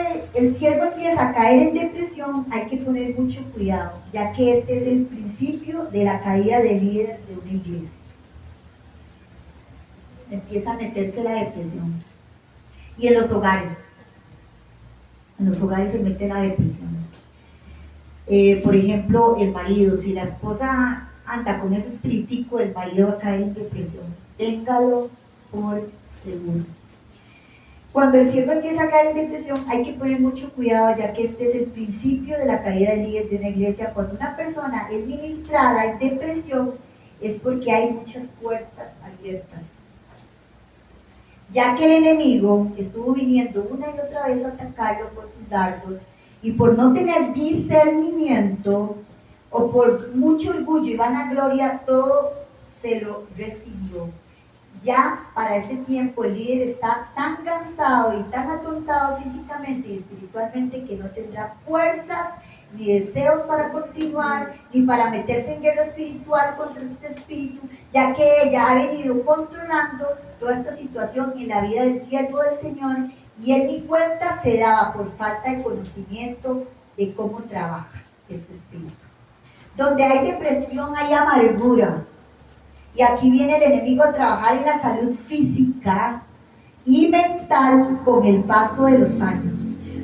empieza a caer en depresión, hay que poner mucho cuidado, ya que este es el principio de la caída del líder de una iglesia. Empieza a meterse la depresión. Y en los hogares se mete la depresión. Por ejemplo, el marido, si la esposa anda con ese espiritico, el marido va a caer en depresión. Téngalo por seguro. Cuando el siervo empieza a caer en depresión, hay que poner mucho cuidado, ya que este es el principio de la caída del líder de una iglesia. Cuando una persona es ministrada en depresión, es porque hay muchas puertas abiertas, ya que el enemigo estuvo viniendo una y otra vez a atacarlo con sus dardos, y por no tener discernimiento, o por mucho orgullo y vanagloria, todo se lo recibió. Ya para este tiempo el líder está tan cansado y tan atontado físicamente y espiritualmente que no tendrá fuerzas ni deseos para continuar, ni para meterse en guerra espiritual contra este espíritu, ya que ella ha venido controlando toda esta situación en la vida del siervo del Señor, y él ni cuenta se daba por falta de conocimiento de cómo trabaja este espíritu. Donde hay depresión hay amargura. Y aquí viene el enemigo a trabajar en la salud física y mental con el paso de los años.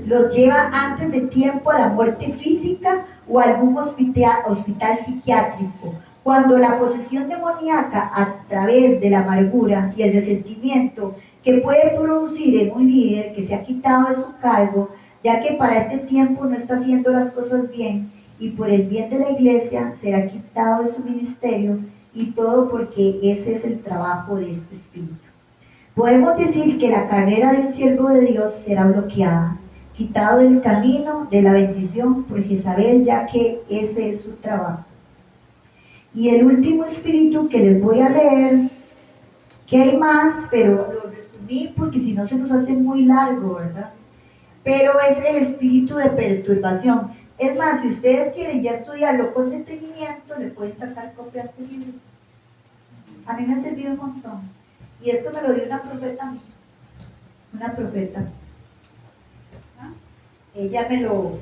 Los lleva antes de tiempo a la muerte física o a algún hospital psiquiátrico. Cuando la posesión demoníaca a través de la amargura y el resentimiento que puede producir en un líder que se ha quitado de su cargo, ya que para este tiempo no está haciendo las cosas bien, y por el bien de la iglesia será quitado de su ministerio, y todo porque ese es el trabajo de este espíritu. Podemos decir que la carrera de un siervo de Dios será bloqueada, quitado del camino de la bendición por Jezabel, ya que ese es su trabajo. Y el último espíritu que les voy a leer, que hay más, pero lo resumí porque si no se nos hace muy largo, ¿verdad? Pero es el espíritu de perturbación. Es más, si ustedes quieren ya estudiarlo con detenimiento, le pueden sacar copia a este libro. A mí me ha servido un montón. Y esto me lo dio una profeta a mí. Una profeta. ¿Ah? Ella me lo,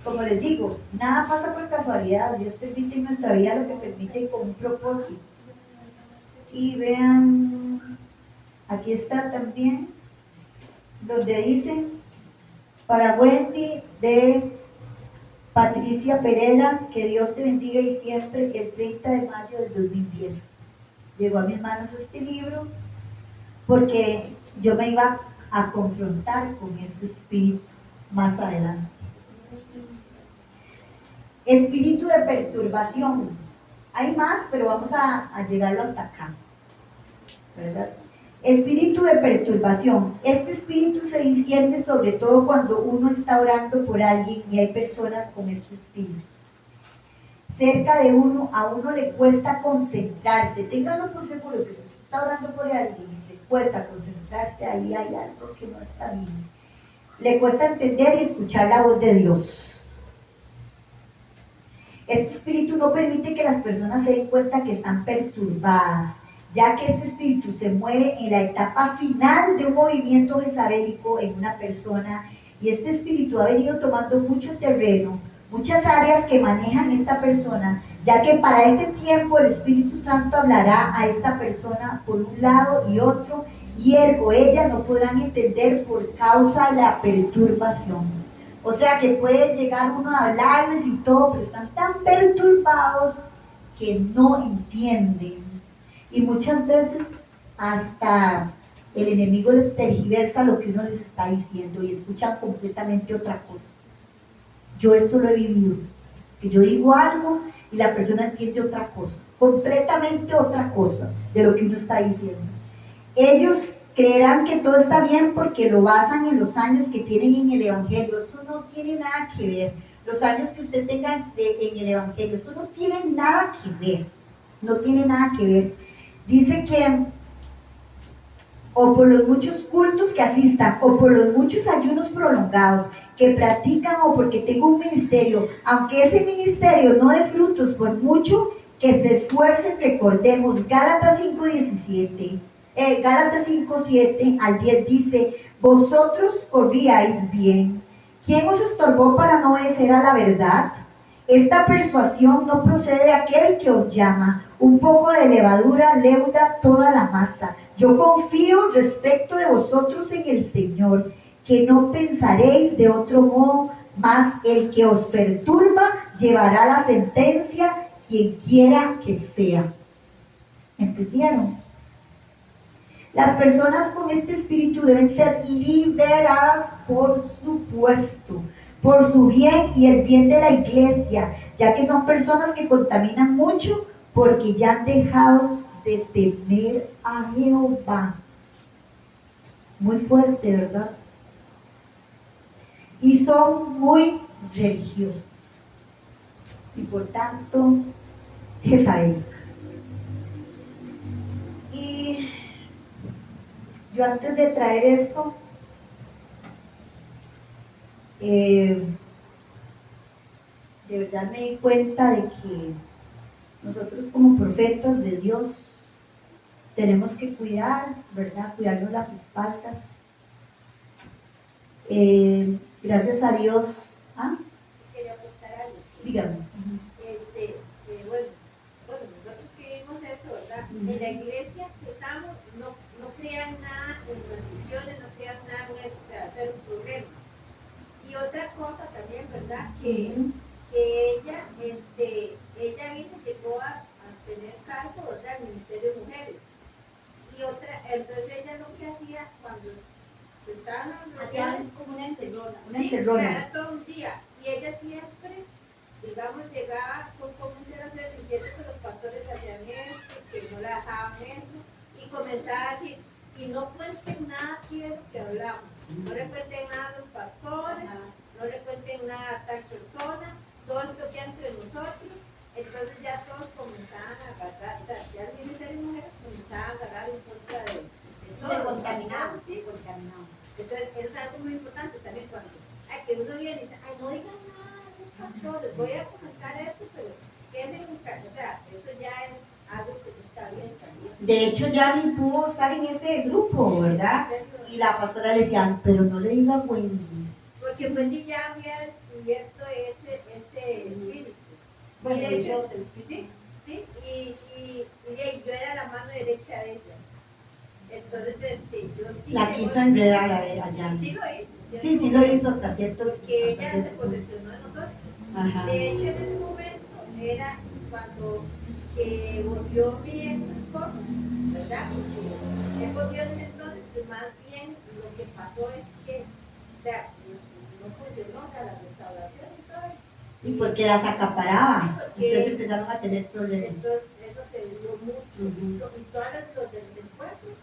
como les digo, nada pasa por casualidad. Dios permite en nuestra vida lo que permite con un propósito. Y vean, aquí está también, donde dice, para Wendy de Patricia Perela, que Dios te bendiga y siempre, el 30 de mayo del 2010. Llegó a mis manos este libro porque yo me iba a confrontar con este espíritu más adelante. Espíritu de perturbación. Hay más, pero vamos a llegarlo hasta acá, ¿verdad? Espíritu de perturbación. Este espíritu se discierne sobre todo cuando uno está orando por alguien y hay personas con este espíritu. Cerca de uno, a uno le cuesta concentrarse. Ténganlo por seguro que si usted está orando por alguien y le cuesta concentrarse, ahí hay algo que no está bien. Le cuesta entender y escuchar la voz de Dios. Este espíritu no permite que las personas se den cuenta que están perturbadas, ya que este espíritu se mueve en la etapa final de un movimiento jezabélico en una persona, y este espíritu ha venido tomando mucho terreno, muchas áreas que manejan esta persona, ya que para este tiempo el Espíritu Santo hablará a esta persona por un lado y otro, y él o ella no podrán entender por causa de la perturbación. O sea que puede llegar uno a hablarles y todo, pero están tan perturbados que no entienden. Y muchas veces hasta el enemigo les tergiversa lo que uno les está diciendo y escuchan completamente otra cosa. Yo eso lo he vivido, que yo digo algo y la persona entiende otra cosa, completamente otra cosa de lo que uno está diciendo. Ellos creerán que todo está bien porque lo basan en los años que tienen en el Evangelio. Esto no tiene nada que ver. Los años que usted tenga en el Evangelio, esto no tiene nada que ver. no tiene nada que ver. Dice que o por los muchos cultos que asistan, o por los muchos ayunos prolongados que practican, o porque tengo un ministerio, aunque ese ministerio no dé frutos, por mucho que se esfuercen, recordemos, Gálatas 5:17, Gálatas 5:7 al 10 dice, vosotros corríais bien. ¿Quién os estorbó para no obedecer a la verdad? Esta persuasión no procede de aquel que os llama. Un poco de levadura leuda toda la masa. Yo confío respecto de vosotros en el Señor, que no pensaréis de otro modo, mas el que os perturba llevará la sentencia, quien quiera que sea. ¿Entendieron? Las personas con este espíritu deben ser liberadas, por supuesto, por su bien y el bien de la iglesia, ya que son personas que contaminan mucho porque ya han dejado de temer a Jehová. Muy fuerte, ¿verdad? Y son muy religiosos y por tanto jezabélicas. Y yo antes de traer esto, de verdad me di cuenta de que nosotros como profetas de Dios tenemos que cuidar, ¿verdad? Cuidarnos las espaldas. Gracias a Dios. ¿Ah? Quería aportar algo. Dígame. Bueno, nosotros creímos eso, ¿verdad? En la iglesia que estamos, no crean nada en transmisiones, no crean nada en esto de hacer un problema. Y otra cosa también, ¿verdad? Que ella vino, llegó a tener cargo, ¿verdad? El Ministerio de Mujeres. Y otra, entonces ella lo que hacía cuando se estaban hacían como una encerrona. Una encerrona. Era todo un día. Y ella siempre, digamos, llegaba con comisiones diciendo que los pastores hacían esto, que no la dejaban esto, y comenzaba a decir, y no cuenten nada aquí de lo que hablamos. No le cuenten nada a los pastores, no le cuenten nada a tal persona, todo esto que entre nosotros. Entonces ya todos comenzaban a agarrar, ya el Ministerio de Mujeres comenzaban a agarrar en contra de todo. Se contaminaban, ¿sí? Entonces eso es algo muy importante también cuando que uno viene y dice, ay, no digan nada a los pastores, voy a comentar esto, pero quédense en casa. O sea, eso ya es algo que está bien también. De hecho, Yanni pudo estar en ese grupo, ¿verdad? Y la pastora le decía, pero no le diga a Wendy. Porque Wendy ya había descubierto ese espíritu. Bueno, y de hecho, Dios, el espíritu. Sí, y yo era la mano derecha de ella. Entonces, yo sí. La quiso enredar a Yanni. Sí lo hizo. Sí lo hizo hasta cierto punto. Porque ella se posesionó de nosotros. Ajá. De hecho, en ese momento era cuando que volvió mi ex esposo, ¿verdad? Porque él volvió en ese entonces, pues más bien lo que pasó es que, o sea, no funcionó, o sea, la restauración y todo. Y porque las acaparaba, Sí, entonces empezaron a tener problemas. Entonces, eso se dio mucho. Y todos los de los encuentros,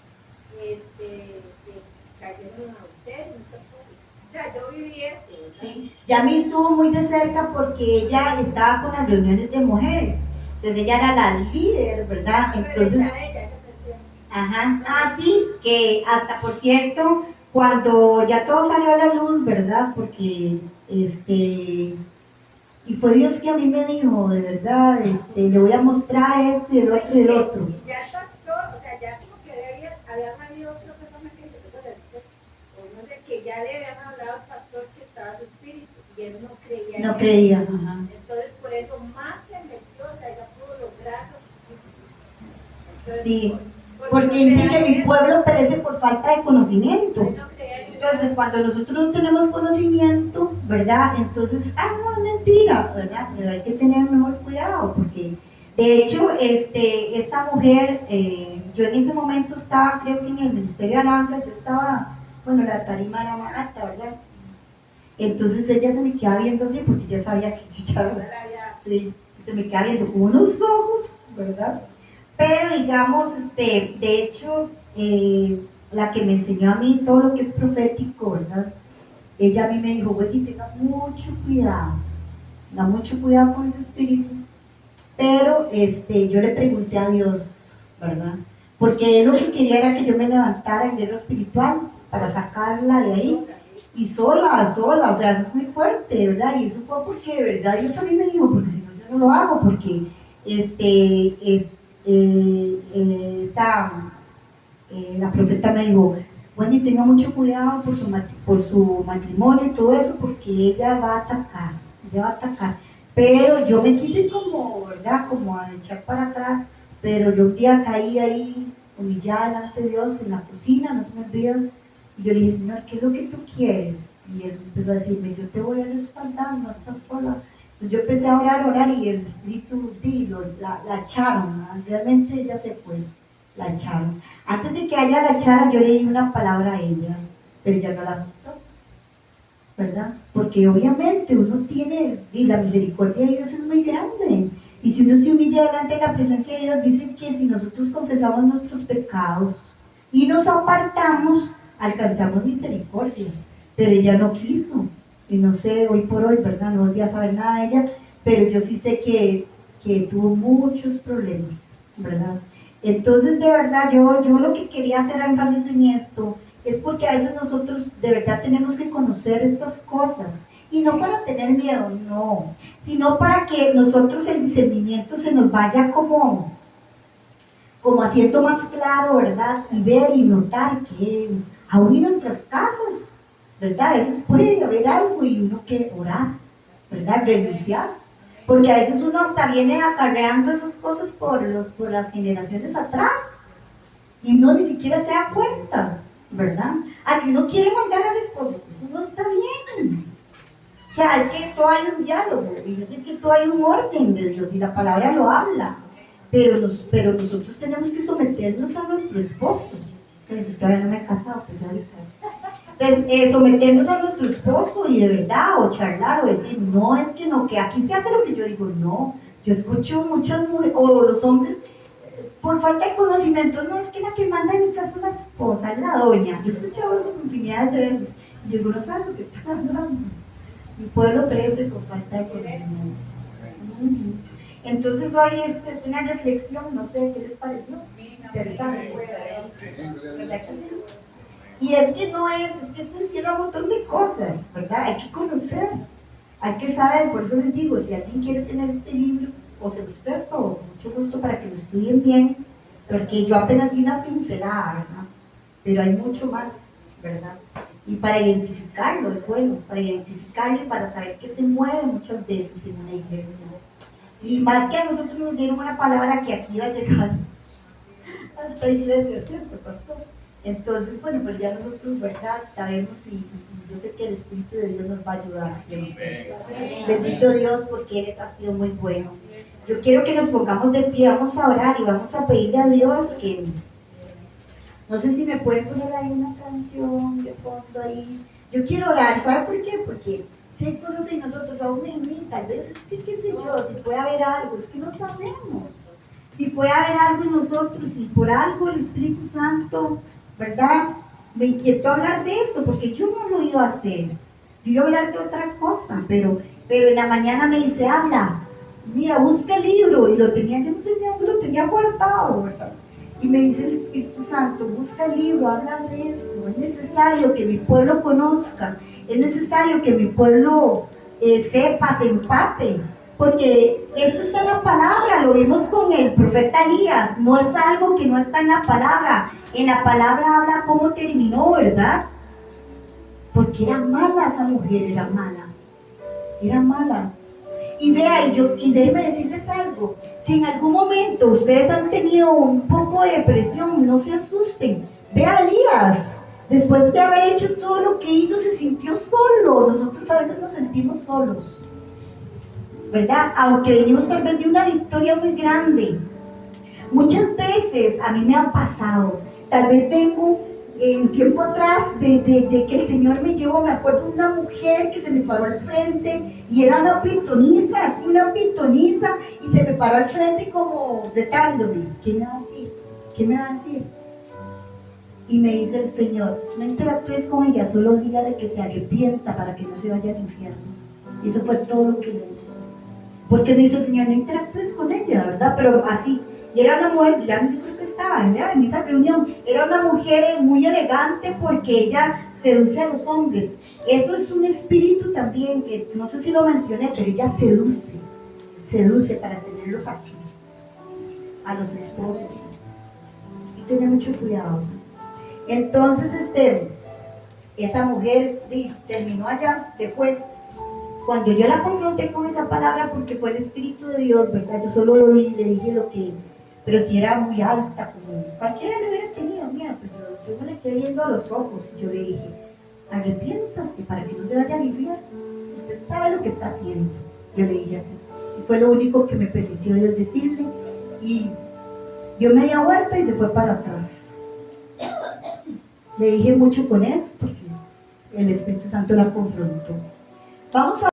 cayeron en adulterio, muchas cosas. O sea, yo viví eso, ¿verdad? Sí, Yami estuvo muy de cerca porque ella estaba con las reuniones de mujeres. Entonces ella era la líder, ¿verdad? Entonces, ajá, sí, que hasta por cierto, cuando ya todo salió a la luz, ¿verdad? Porque y fue Dios que a mí me dijo, de verdad, le voy a mostrar esto y el otro y el otro. Y ya el pastor, o sea, ya como que había habido otra persona que se recuerda, o no sé, que ya le habían hablado al pastor que estaba su espíritu, y él no creía. No creía, ajá. Entonces, por eso más se metió, o sea, ya pudo lograrlo. Entonces, Sí, porque dice que mi pueblo perece por falta de conocimiento. Entonces, cuando nosotros no tenemos conocimiento, ¿verdad? Entonces, no, es mentira, ¿verdad? Pero hay que tener mejor cuidado, porque de hecho, esta mujer, yo en ese momento estaba, creo que en el Ministerio de Alabanza, yo estaba, bueno, la tarima era más alta, ¿verdad? Entonces ella se me queda viendo así, porque ya sabía que yo ya, sí, se me queda viendo con unos ojos, ¿verdad? Pero digamos, de hecho, la que me enseñó a mí todo lo que es profético, ¿verdad? Ella a mí me dijo, Wendy, tenga mucho cuidado con ese espíritu, pero yo le pregunté a Dios, ¿verdad? Porque él lo que quería era que yo me levantara en guerra espiritual para sacarla de ahí. Y sola, o sea, eso es muy fuerte, ¿verdad? Y eso fue porque, de verdad, Dios a mí me dijo, porque si no, yo no lo hago, porque la profeta me dijo, bueno, y tenga mucho cuidado por su matrimonio y todo eso, porque ella va a atacar, ella va a atacar. Pero yo me quise como, ¿verdad? Como a echar para atrás, pero yo un día caí ahí, humillada delante de Dios, en la cocina, no se me olvida, y yo le dije, Señor, ¿qué es lo que tú quieres? Y él empezó a decirme, yo te voy a respaldar, no estás sola. Entonces yo empecé a orar, y el espíritu la echaron, ¿no? Realmente ella se fue, la echaron. Antes de que ella la echara, yo le di una palabra a ella, pero ella no la aceptó, ¿verdad? Porque obviamente uno tiene, y la misericordia de Dios es muy grande. Y si uno se humilla delante de la presencia de Dios, dice que si nosotros confesamos nuestros pecados y nos apartamos, alcanzamos misericordia. Pero ella no quiso. Y no sé, hoy por hoy, ¿verdad? No volví a saber nada de ella, pero yo sí sé que tuvo muchos problemas, ¿verdad? Entonces, de verdad, yo lo que quería hacer énfasis en esto es porque a veces nosotros de verdad tenemos que conocer estas cosas. Y no para tener miedo, no, sino para que nosotros el discernimiento se nos vaya como haciendo más claro, ¿verdad? Y ver y notar que aún en nuestras casas, ¿verdad? A veces puede haber algo y uno que orar, ¿verdad? Renunciar. Porque a veces uno hasta viene acarreando esas cosas por las generaciones atrás y uno ni siquiera se da cuenta, ¿verdad? Aquí uno quiere mandar al esposo, eso no está bien. O sea, es que todo hay un diálogo, y yo sé que todo hay un orden de Dios, y la palabra lo habla, pero nosotros tenemos que someternos a nuestro esposo. Yo todavía no me he casado, pero ahorita. Entonces, someternos a nuestro esposo y de verdad, o charlar, o decir, no, es que no, que aquí se hace lo que yo digo, no. Yo escucho muchas mujeres, o los hombres, por falta de conocimiento, no, es que la que manda en mi casa es la esposa, es la doña. Yo he escuchado eso infinidad de veces, y yo digo, no saben lo que están hablando. Mi pueblo perece por falta de conocimiento. Entonces hoy es una reflexión, no sé qué les pareció. Interesante. ¿Verdad que sí? Y es que no es que esto encierra un montón de cosas, ¿verdad? Hay que conocer, hay que saber, por eso les digo, si alguien quiere tener este libro, o se los presto, o con mucho gusto para que lo estudien bien, porque yo apenas di una pincelada, ¿verdad? Pero hay mucho más, ¿verdad? Y para identificarlo es bueno, para identificarlo y para saber que se mueve muchas veces en una iglesia. Y más que a nosotros nos dieron una palabra que aquí va a llegar a esta iglesia, ¿cierto, pastor? Entonces, bueno, pues ya nosotros, ¿verdad? Sabemos y yo sé que el Espíritu de Dios nos va a ayudar siempre. Bendito Dios, porque Él ha sido muy bueno. Yo quiero que nos pongamos de pie, vamos a orar y vamos a pedirle a Dios que, no sé si me pueden poner ahí una canción de fondo ahí. Yo quiero orar, ¿sabe por qué? Porque si hay cosas en nosotros, aún en mí, tal vez, qué sé yo, si puede haber algo, es que no sabemos. Si puede haber algo en nosotros y por algo el Espíritu Santo, ¿verdad? Me inquietó hablar de esto porque yo no lo iba a hacer. Yo iba a hablar de otra cosa, pero en la mañana me dice, habla, mira, busca el libro, y lo tenía, yo no sé dónde lo tenía guardado, ¿verdad? Y me dice el Espíritu Santo, busca el libro, habla de eso, es necesario que mi pueblo conozca, es necesario que mi pueblo sepa, se empape, porque eso está en la palabra, lo vimos con el profeta Elías, no es algo que no está en la palabra habla cómo terminó, ¿verdad? Porque era mala esa mujer, era mala. Y vea, y déjenme decirles algo, si en algún momento ustedes han tenido un poco de depresión, no se asusten. Vea a Elías, después de haber hecho todo lo que hizo, se sintió solo. Nosotros a veces nos sentimos solos, ¿verdad? Aunque venimos tal vez de una victoria muy grande. Muchas veces a mí me ha pasado, tal vez vengo en tiempo atrás de que el Señor me llevó, me acuerdo de una mujer que se me paró al frente y era una pitoniza, así una pitoniza, y se me paró al frente como retándome. ¿Qué me va a decir? ¿Qué me va a decir? Y me dice el Señor, no interactúes con ella, solo dígale que se arrepienta para que no se vaya al infierno. Y eso fue todo lo que le dije. porque me dice el Señor, no interactúes con ella, ¿verdad? Pero así, y era una mujer, ya yo creo que estaba en esa reunión, era una mujer muy elegante porque ella seduce a los hombres. Eso es un espíritu también, que no sé si lo mencioné, pero ella seduce para tenerlos aquí, a los esposos. Y tener mucho cuidado. Entonces, esa mujer terminó allá, se fue. Cuando yo la confronté con esa palabra, porque fue el Espíritu de Dios, ¿verdad? Yo solo lo vi, le dije lo que, pero si era muy alta, como cualquiera le hubiera tenido miedo, pero yo me le quedé viendo a los ojos y yo le dije, arrepiéntase para que no se vaya al infierno. Usted sabe lo que está haciendo. Yo le dije así. Y fue lo único que me permitió Dios decirle. Y dio media vuelta y se fue para atrás. Le dije mucho con eso, porque el Espíritu Santo la confrontó. Vamos a